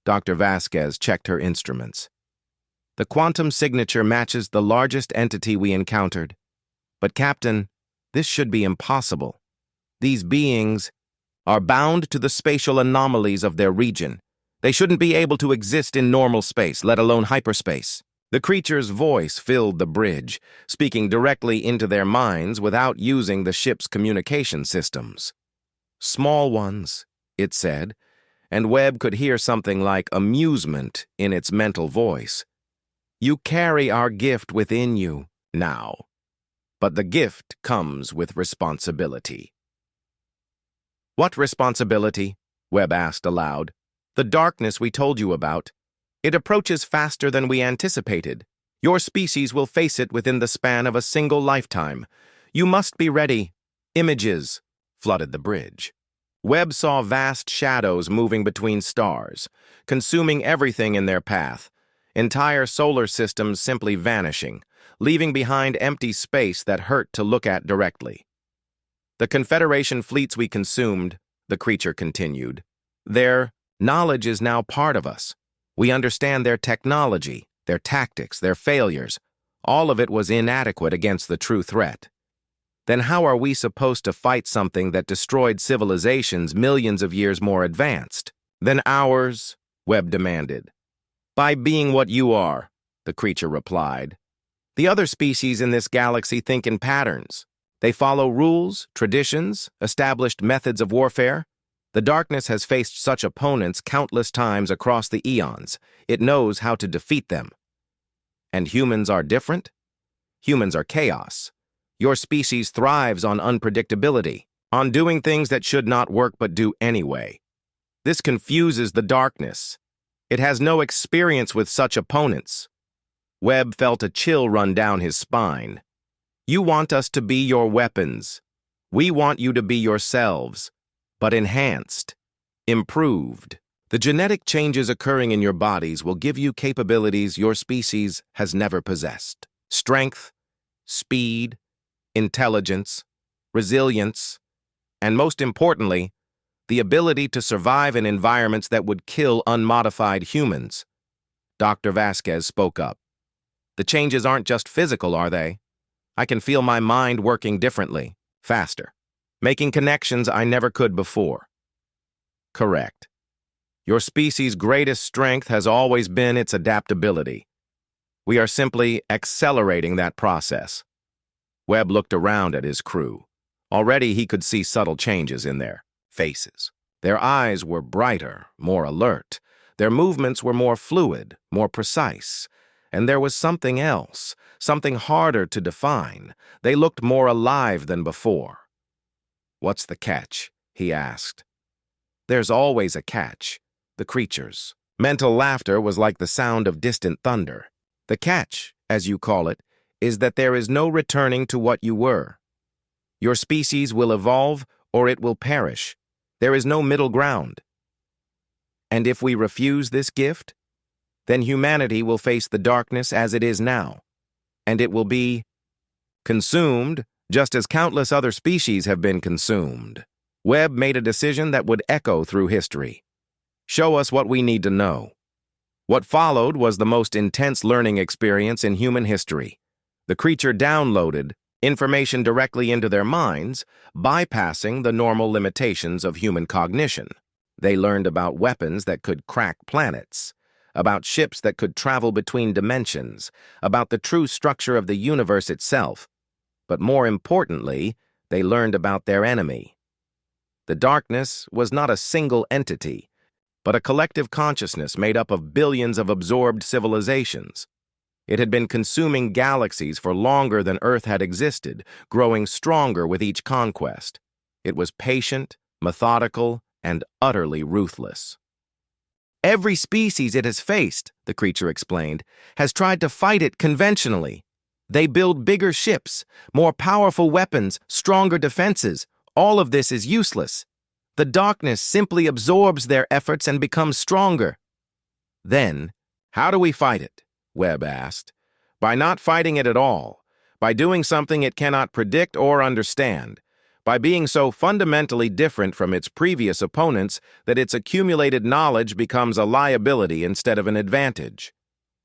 Dr. Vasquez checked her instruments. The quantum signature matches the largest entity we encountered. But, Captain, this should be impossible. These beings are bound to the spatial anomalies of their region. They shouldn't be able to exist in normal space, let alone hyperspace. The creature's voice filled the bridge, speaking directly into their minds without using the ship's communication systems. Small ones, it said, and Webb could hear something like amusement in its mental voice. You carry our gift within you now, but the gift comes with responsibility. What responsibility? Webb asked aloud. The darkness we told you about. It approaches faster than we anticipated. Your species will face it within the span of a single lifetime. You must be ready. Images flooded the bridge. Webb saw vast shadows moving between stars, consuming everything in their path, entire solar systems simply vanishing, leaving behind empty space that hurt to look at directly. The Confederation fleets we consumed, the creature continued. Their knowledge is now part of us. We understand their technology, their tactics, their failures, All of it was inadequate against the true threat. Then how are we supposed to fight something that destroyed civilizations millions of years more advanced than ours? Webb demanded. By being what you are, the creature replied. The other species in this galaxy think in patterns. They follow rules, traditions, established methods of warfare. The darkness has faced such opponents countless times across the eons. It knows how to defeat them. And humans are different? Humans are chaos. Your species thrives on unpredictability, on doing things that should not work but do anyway. This confuses the darkness. It has no experience with such opponents. Webb felt a chill run down his spine. You want us to be your weapons. We want you to be yourselves, but enhanced, improved. The genetic changes occurring in your bodies will give you capabilities your species has never possessed. Strength, speed, intelligence, resilience, and most importantly, the ability to survive in environments that would kill unmodified humans. Dr. Vasquez spoke up. The changes aren't just physical, are they? I can feel my mind working differently, faster, making connections I never could before. Correct. Your species' greatest strength has always been its adaptability. We are simply accelerating that process. Webb looked around at his crew. Already he could see subtle changes in their faces. Their eyes were brighter, more alert. Their movements were more fluid, more precise. And there was something else, something harder to define. They looked more alive than before. What's the catch? He asked. There's always a catch. The creatures. Mental laughter was like the sound of distant thunder. The catch, as you call it, is that there is no returning to what you were. Your species will evolve or it will perish. There is no middle ground. And if we refuse this gift, then humanity will face the darkness as it is now, and it will be consumed just as countless other species have been consumed. Webb made a decision that would echo through history. Show us what we need to know. What followed was the most intense learning experience in human history. The creature downloaded information directly into their minds, bypassing the normal limitations of human cognition. They learned about weapons that could crack planets, about ships that could travel between dimensions, about the true structure of the universe itself. But more importantly, they learned about their enemy. The darkness was not a single entity, but a collective consciousness made up of billions of absorbed civilizations. It had been consuming galaxies for longer than Earth had existed, growing stronger with each conquest. It was patient, methodical, and utterly ruthless. Every species it has faced, the creature explained, has tried to fight it conventionally. They build bigger ships, more powerful weapons, stronger defenses. All of this is useless. The darkness simply absorbs their efforts and becomes stronger. Then, how do we fight it? Webb asked. By not fighting it at all. By doing something it cannot predict or understand. By being so fundamentally different from its previous opponents that its accumulated knowledge becomes a liability instead of an advantage.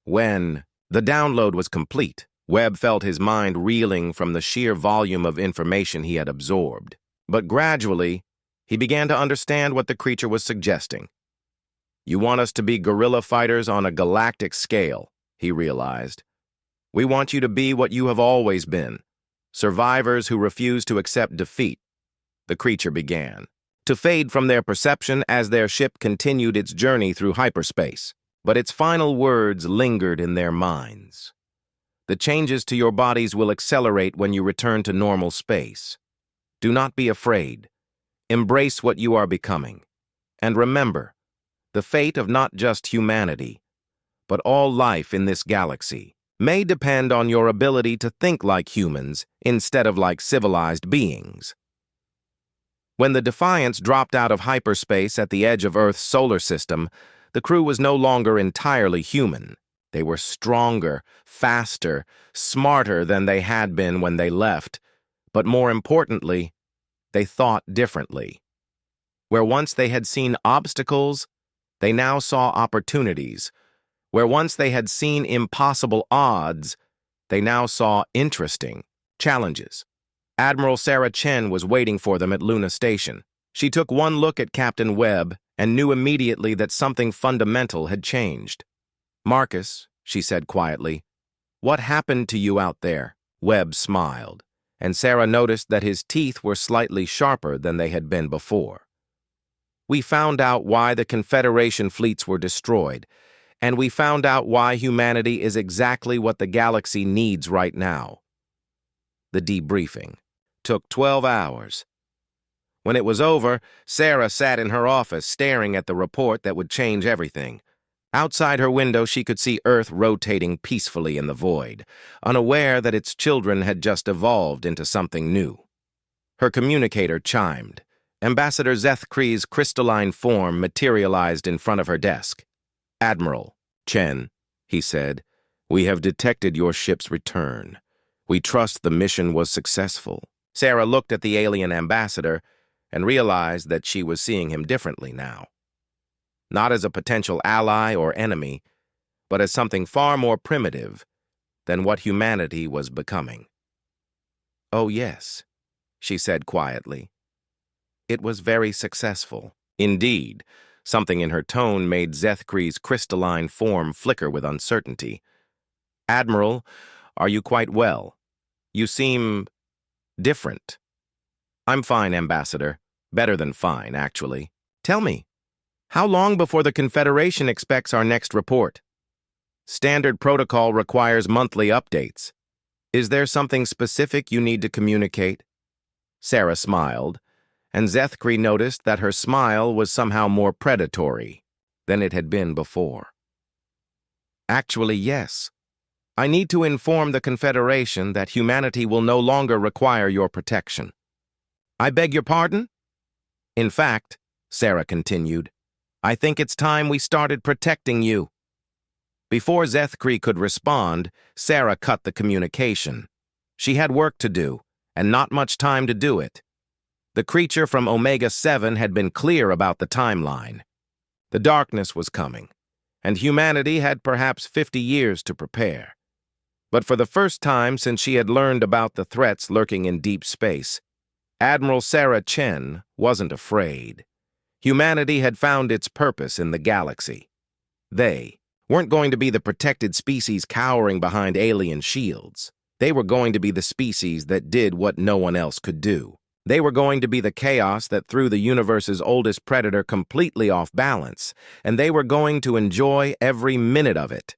When the download was complete, Webb felt his mind reeling from the sheer volume of information he had absorbed. But gradually, he began to understand what the creature was suggesting. You want us to be guerrilla fighters on a galactic scale, he realized. We want you to be what you have always been, survivors who refuse to accept defeat. The creature began to fade from their perception as their ship continued its journey through hyperspace, but its final words lingered in their minds. The changes to your bodies will accelerate when you return to normal space. Do not be afraid. Embrace what you are becoming. And remember, the fate of not just humanity, but all life in this galaxy may depend on your ability to think like humans instead of like civilized beings. When the Defiance dropped out of hyperspace at the edge of Earth's solar system, the crew was no longer entirely human. They were stronger, faster, smarter than they had been when they left, but more importantly, they thought differently. Where once they had seen obstacles, they now saw opportunities. Where once they had seen impossible odds, they now saw interesting challenges. Admiral Sarah Chen was waiting for them at Luna Station. She took one look at Captain Webb and knew immediately that something fundamental had changed. "Marcus," she said quietly, "what happened to you out there?" Webb smiled, and Sarah noticed that his teeth were slightly sharper than they had been before. "We found out why the Confederation fleets were destroyed, and we found out why humanity is exactly what the galaxy needs right now." The debriefing took 12 hours. When it was over, Sarah sat in her office staring at the report that would change everything. Outside her window, she could see Earth rotating peacefully in the void, unaware that its children had just evolved into something new. Her communicator chimed. Ambassador Zethkree's crystalline form materialized in front of her desk. "Admiral Chen," he said, "we have detected your ship's return. We trust the mission was successful." Sarah looked at the alien ambassador and realized that she was seeing him differently now. Not as a potential ally or enemy, but as something far more primitive than what humanity was becoming. "Oh yes," she said quietly. "It was very successful." Indeed, something in her tone made Zethkree's crystalline form flicker with uncertainty. "Admiral, are you quite well? You seem different." "I'm fine, Ambassador. Better than fine, actually. Tell me, how long before the Confederation expects our next report?" "Standard protocol requires monthly updates. Is there something specific you need to communicate?" Sarah smiled, and Zethkree noticed that her smile was somehow more predatory than it had been before. "Actually, yes. I need to inform the Confederation that humanity will no longer require your protection." "I beg your pardon?" "In fact," Sarah continued, "I think it's time we started protecting you." Before Zethkree could respond, Sarah cut the communication. She had work to do, and not much time to do it. The creature from Omega-7 had been clear about the timeline. The darkness was coming, and humanity had perhaps 50 years to prepare. But for the first time since she had learned about the threats lurking in deep space, Admiral Sarah Chen wasn't afraid. Humanity had found its purpose in the galaxy. They weren't going to be the protected species cowering behind alien shields. They were going to be the species that did what no one else could do. They were going to be the chaos that threw the universe's oldest predator completely off balance, and they were going to enjoy every minute of it.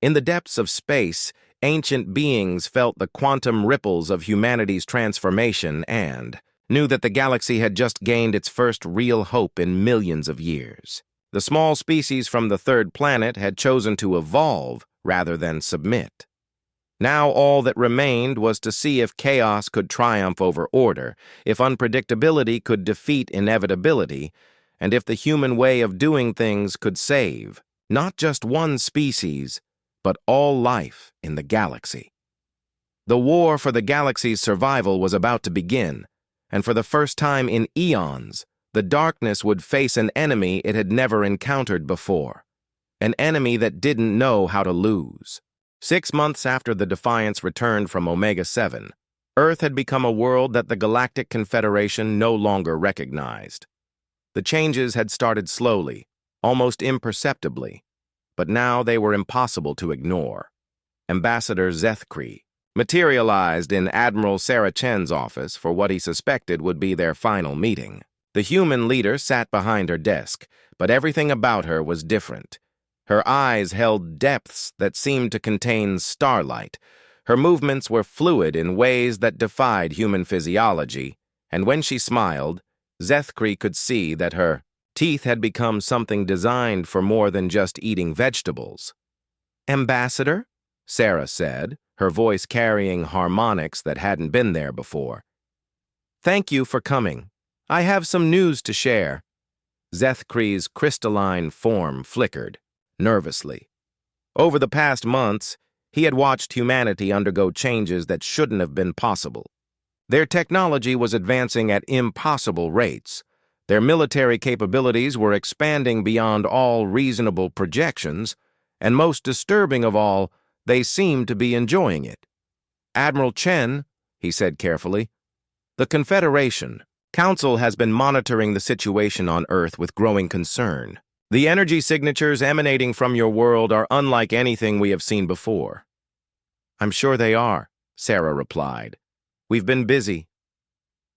In the depths of space, ancient beings felt the quantum ripples of humanity's transformation and knew that the galaxy had just gained its first real hope in millions of years. The small species from the third planet had chosen to evolve rather than submit. Now all that remained was to see if chaos could triumph over order, if unpredictability could defeat inevitability, and if the human way of doing things could save not just one species, but all life in the galaxy. The war for the galaxy's survival was about to begin, and for the first time in eons, the darkness would face an enemy it had never encountered before, an enemy that didn't know how to lose. 6 months after the Defiance returned from Omega-7, Earth had become a world that the Galactic Confederation no longer recognized. The changes had started slowly, almost imperceptibly, but now they were impossible to ignore. Ambassador Zethkree materialized in Admiral Sarah Chen's office for what he suspected would be their final meeting. The human leader sat behind her desk, but everything about her was different. Her eyes held depths that seemed to contain starlight. Her movements were fluid in ways that defied human physiology, and when she smiled, Zethkree could see that her teeth had become something designed for more than just eating vegetables. "Ambassador?" Sarah said, her voice carrying harmonics that hadn't been there before. "Thank you for coming. I have some news to share." Zethkree's crystalline form flickered, nervously. Over the past months, he had watched humanity undergo changes that shouldn't have been possible. Their technology was advancing at impossible rates. Their military capabilities were expanding beyond all reasonable projections, and most disturbing of all, they seemed to be enjoying it. Admiral Chen, he said carefully, the Confederation Council has been monitoring the situation on Earth with growing concern. The energy signatures emanating from your world are unlike anything we have seen before. I'm sure they are, Sarah replied. We've been busy.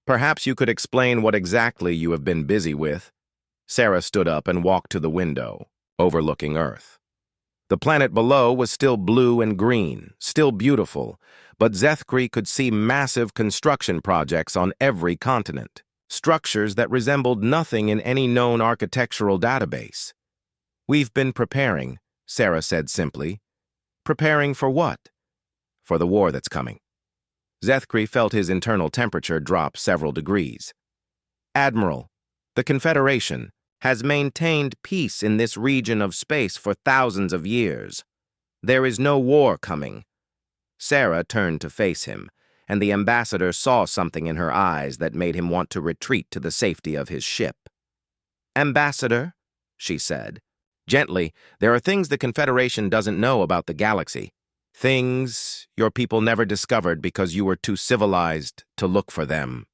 Perhaps you could explain what exactly you have been busy with. Sarah stood up and walked to the window, overlooking Earth. The planet below was still blue and green, still beautiful, but Zethkri could see massive construction projects on every continent, structures that resembled nothing in any known architectural database. We've been preparing, Sarah said simply. Preparing for what? For the war that's coming. Zethkri felt his internal temperature drop several degrees. Admiral, the Confederation has maintained peace in this region of space for thousands of years. There is no war coming. Sarah turned to face him, and the ambassador saw something in her eyes that made him want to retreat to the safety of his ship. Ambassador, she said, gently, there are things the Confederation doesn't know about the galaxy. Things your people never discovered because you were too civilized to look for them.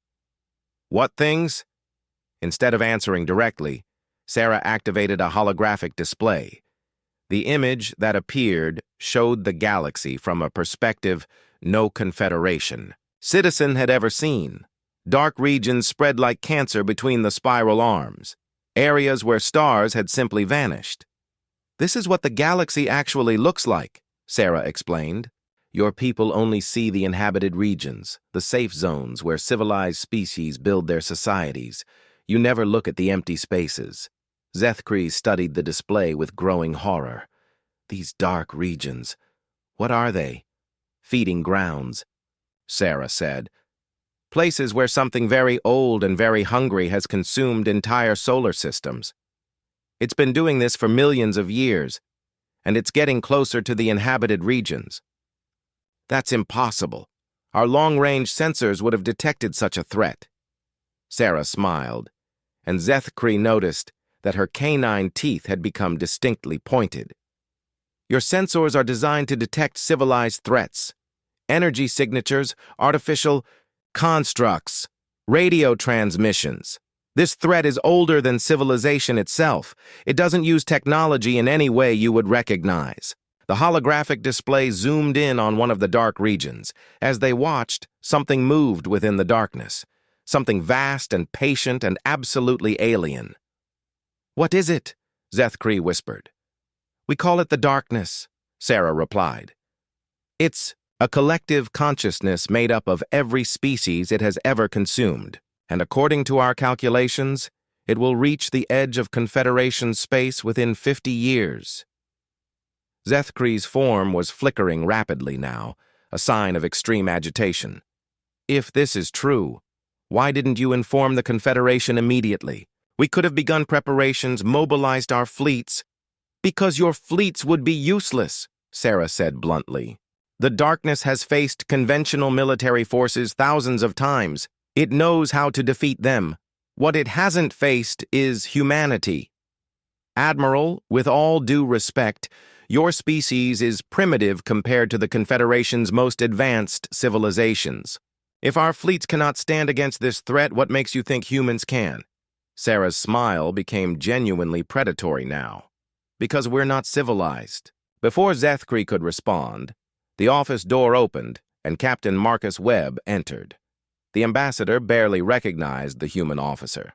What things? Instead of answering directly, Sarah activated a holographic display. The image that appeared showed the galaxy from a perspective no Confederation citizen had ever seen. Dark regions spread like cancer between the spiral arms, areas where stars had simply vanished. This is what the galaxy actually looks like, Sarah explained. Your people only see the inhabited regions, the safe zones where civilized species build their societies. You never look at the empty spaces. Zethkri studied the display with growing horror. These dark regions, what are they? Feeding grounds, Sarah said. Places where something very old and very hungry has consumed entire solar systems. It's been doing this for millions of years, and it's getting closer to the inhabited regions. That's impossible. Our long-range sensors would have detected such a threat. Sarah smiled, and Zethkri noticed that her canine teeth had become distinctly pointed. Your sensors are designed to detect civilized threats. Energy signatures, artificial constructs, radio transmissions. This threat is older than civilization itself. It doesn't use technology in any way you would recognize. The holographic display zoomed in on one of the dark regions. As they watched, something moved within the darkness. Something vast and patient and absolutely alien. What is it? Zethkri whispered. We call it the darkness, Sarah replied. It's a collective consciousness made up of every species it has ever consumed, and according to our calculations, it will reach the edge of Confederation space within 50 years. Zethkri's form was flickering rapidly now, a sign of extreme agitation. If this is true, why didn't you inform the Confederation immediately? We could have begun preparations, mobilized our fleets. Because your fleets would be useless, Sarah said bluntly. The darkness has faced conventional military forces thousands of times. It knows how to defeat them. What it hasn't faced is humanity. Admiral, with all due respect, your species is primitive compared to the Confederation's most advanced civilizations. If our fleets cannot stand against this threat, what makes you think humans can? Sarah's smile became genuinely predatory now. Because we're not civilized. Before Zethkri could respond, the office door opened and Captain Marcus Webb entered. The ambassador barely recognized the human officer.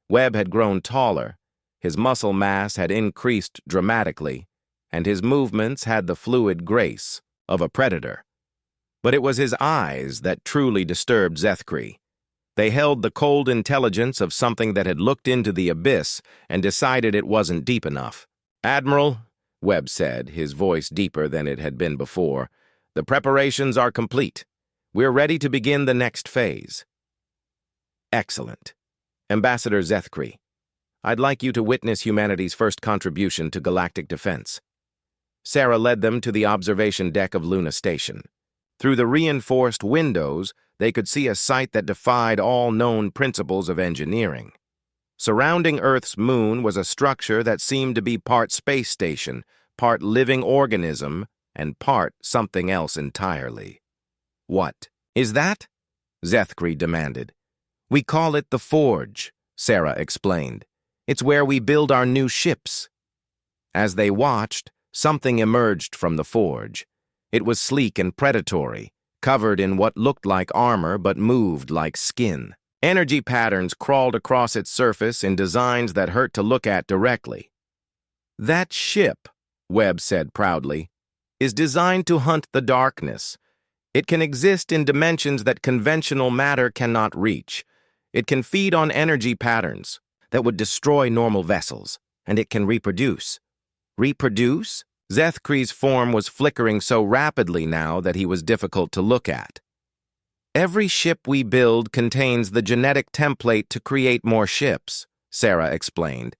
Webb had grown taller, his muscle mass had increased dramatically, and his movements had the fluid grace of a predator. But it was his eyes that truly disturbed Zethkri. They held the cold intelligence of something that had looked into the abyss and decided it wasn't deep enough. Admiral, Webb said, his voice deeper than it had been before, the preparations are complete. We're ready to begin the next phase. Excellent. Ambassador Zethkri, I'd like you to witness humanity's first contribution to galactic defense. Sarah led them to the observation deck of Luna Station. Through the reinforced windows, they could see a sight that defied all known principles of engineering. Surrounding Earth's moon was a structure that seemed to be part space station, part living organism, and part something else entirely. What is that? Zethkri demanded. We call it the Forge, Sarah explained. It's where we build our new ships. As they watched, something emerged from the forge. It was sleek and predatory, covered in what looked like armor but moved like skin. Energy patterns crawled across its surface in designs that hurt to look at directly. That ship, Webb said proudly, is designed to hunt the darkness. It can exist in dimensions that conventional matter cannot reach. It can feed on energy patterns that would destroy normal vessels, and it can reproduce. Reproduce? Zethkri's form was flickering so rapidly now that he was difficult to look at. Every ship we build contains the genetic template to create more ships, Sarah explained.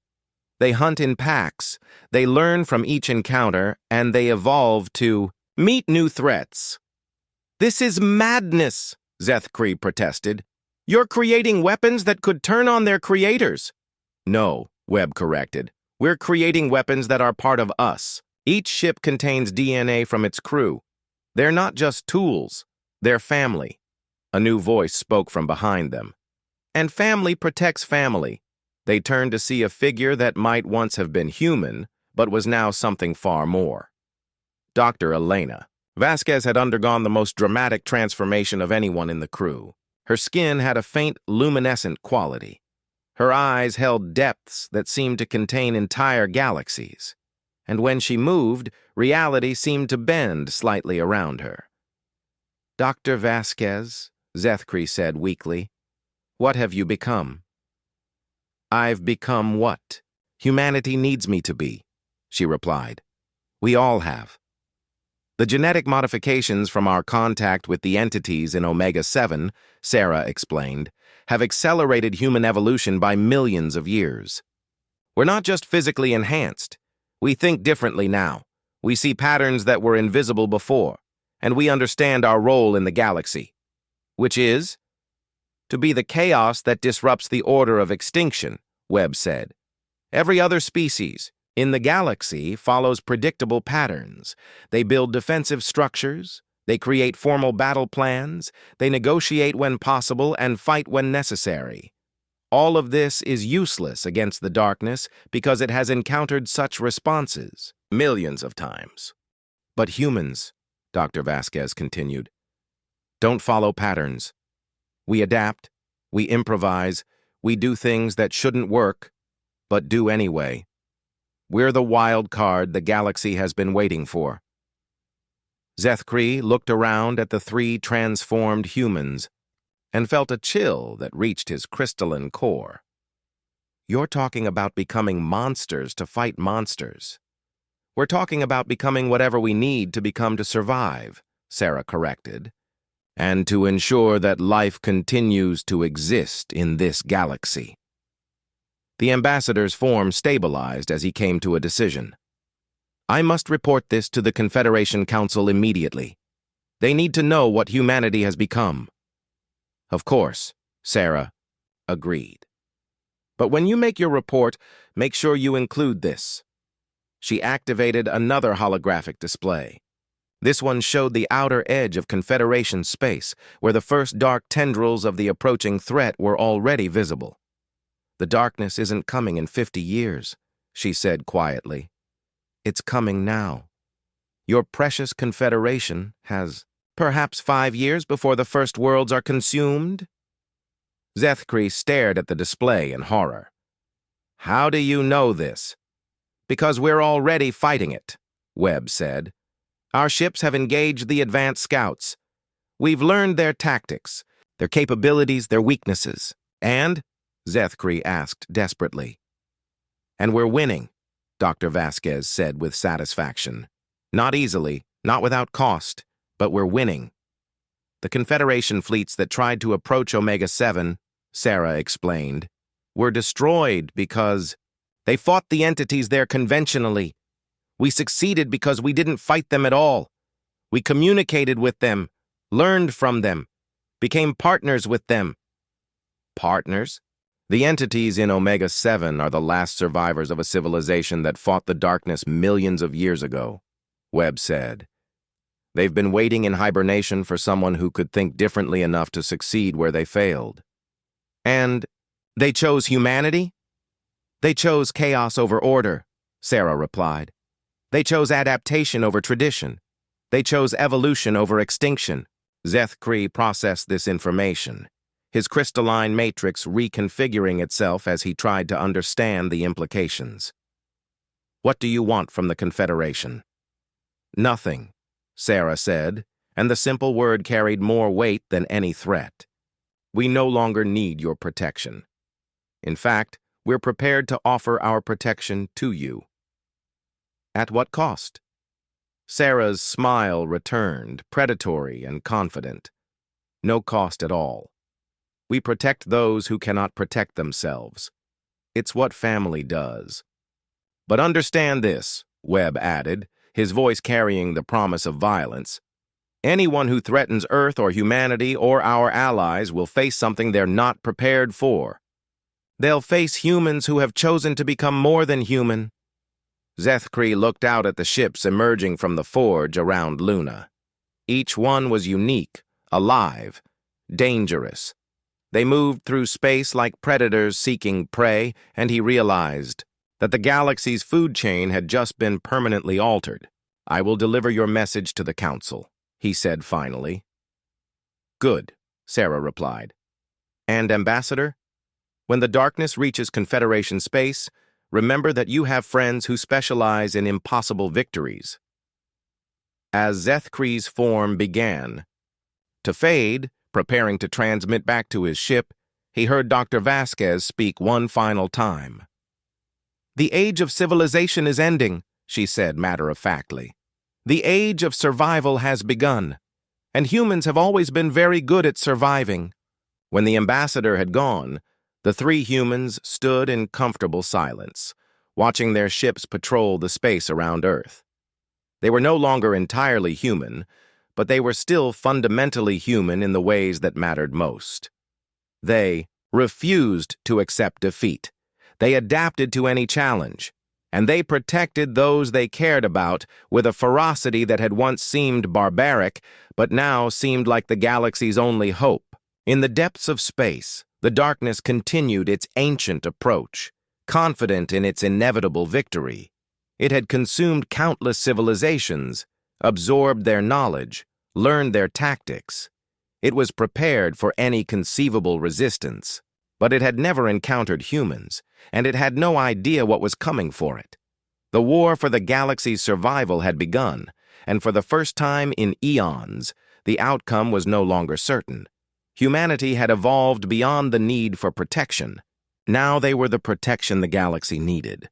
They hunt in packs, they learn from each encounter, and they evolve to meet new threats. This is madness, Zethkri protested. You're creating weapons that could turn on their creators. No, Webb corrected. We're creating weapons that are part of us. Each ship contains DNA from its crew. They're not just tools, they're family. A new voice spoke from behind them. And family protects family. They turned to see a figure that might once have been human, but was now something far more. Dr. Elena. Vasquez had undergone the most dramatic transformation of anyone in the crew. Her skin had a faint, luminescent quality. Her eyes held depths that seemed to contain entire galaxies. And when she moved, reality seemed to bend slightly around her. Dr. Vasquez, Zethkri said weakly, what have you become? I've become what humanity needs me to be, she replied. We all have. The genetic modifications from our contact with the entities in Omega-7, Sarah explained, have accelerated human evolution by millions of years. We're not just physically enhanced. We think differently now. We see patterns that were invisible before, and we understand our role in the galaxy, which is to be the chaos that disrupts the order of extinction, Webb said. Every other species in the galaxy follows predictable patterns. They build defensive structures, they create formal battle plans, they negotiate when possible and fight when necessary. All of this is useless against the darkness because it has encountered such responses millions of times. But humans, Dr. Vasquez continued, don't follow patterns. We adapt, we improvise, we do things that shouldn't work, but do anyway. We're the wild card the galaxy has been waiting for. Zethkri looked around at the three transformed humans and felt a chill that reached his crystalline core. You're talking about becoming monsters to fight monsters. We're talking about becoming whatever we need to become to survive, Sarah corrected, and to ensure that life continues to exist in this galaxy. The ambassador's form stabilized as he came to a decision. I must report this to the Confederation Council immediately. They need to know what humanity has become. Of course, Sarah agreed. But when you make your report, make sure you include this. She activated another holographic display. This one showed the outer edge of Confederation space, where the first dark tendrils of the approaching threat were already visible. The darkness isn't coming in 50 years, she said quietly. It's coming now. Your precious Confederation has perhaps 5 years before the first worlds are consumed? Zethkri stared at the display in horror. How do you know this? Because we're already fighting it, Webb said. Our ships have engaged the advanced scouts. We've learned their tactics, their capabilities, their weaknesses. And, Zethkri asked desperately. And we're winning, Dr. Vasquez said with satisfaction. Not easily, not without cost, but we're winning. The Confederation fleets that tried to approach Omega-7, Sarah explained, were destroyed because they fought the entities there conventionally. We succeeded because we didn't fight them at all. We communicated with them, learned from them, became partners with them. Partners? The entities in Omega-7 are the last survivors of a civilization that fought the darkness millions of years ago, Webb said. They've been waiting in hibernation for someone who could think differently enough to succeed where they failed. And they chose humanity? They chose chaos over order, Sarah replied. They chose adaptation over tradition. They chose evolution over extinction. Zeth-Kree processed this information, his crystalline matrix reconfiguring itself as he tried to understand the implications. What do you want from the Confederation? Nothing, Sarah said, and the simple word carried more weight than any threat. We no longer need your protection. In fact, we're prepared to offer our protection to you. At what cost? Sarah's smile returned, predatory and confident. No cost at all. We protect those who cannot protect themselves. It's what family does. But understand this, Webb added, his voice carrying the promise of violence. Anyone who threatens Earth or humanity or our allies will face something they're not prepared for. They'll face humans who have chosen to become more than human. Zeth-Kree looked out at the ships emerging from the forge around Luna. Each one was unique, alive, dangerous. They moved through space like predators seeking prey, and he realized that the galaxy's food chain had just been permanently altered. I will deliver your message to the Council, he said finally. Good, Sarah replied. And, Ambassador? When the darkness reaches Confederation space, remember that you have friends who specialize in impossible victories. As Zeth-Kree's form began to fade, preparing to transmit back to his ship, he heard Dr. Vasquez speak one final time. The age of civilization is ending, she said matter-of-factly. The age of survival has begun, and humans have always been very good at surviving. When the ambassador had gone, the three humans stood in comfortable silence, watching their ships patrol the space around Earth. They were no longer entirely human, but they were still fundamentally human in the ways that mattered most. They refused to accept defeat. They adapted to any challenge, and they protected those they cared about with a ferocity that had once seemed barbaric, but now seemed like the galaxy's only hope. In the depths of space, the darkness continued its ancient approach, confident in its inevitable victory. It had consumed countless civilizations, absorbed their knowledge, learned their tactics. It was prepared for any conceivable resistance, but it had never encountered humans, and it had no idea what was coming for it. The war for the galaxy's survival had begun, and for the first time in eons, the outcome was no longer certain. Humanity had evolved beyond the need for protection. Now they were the protection the galaxy needed.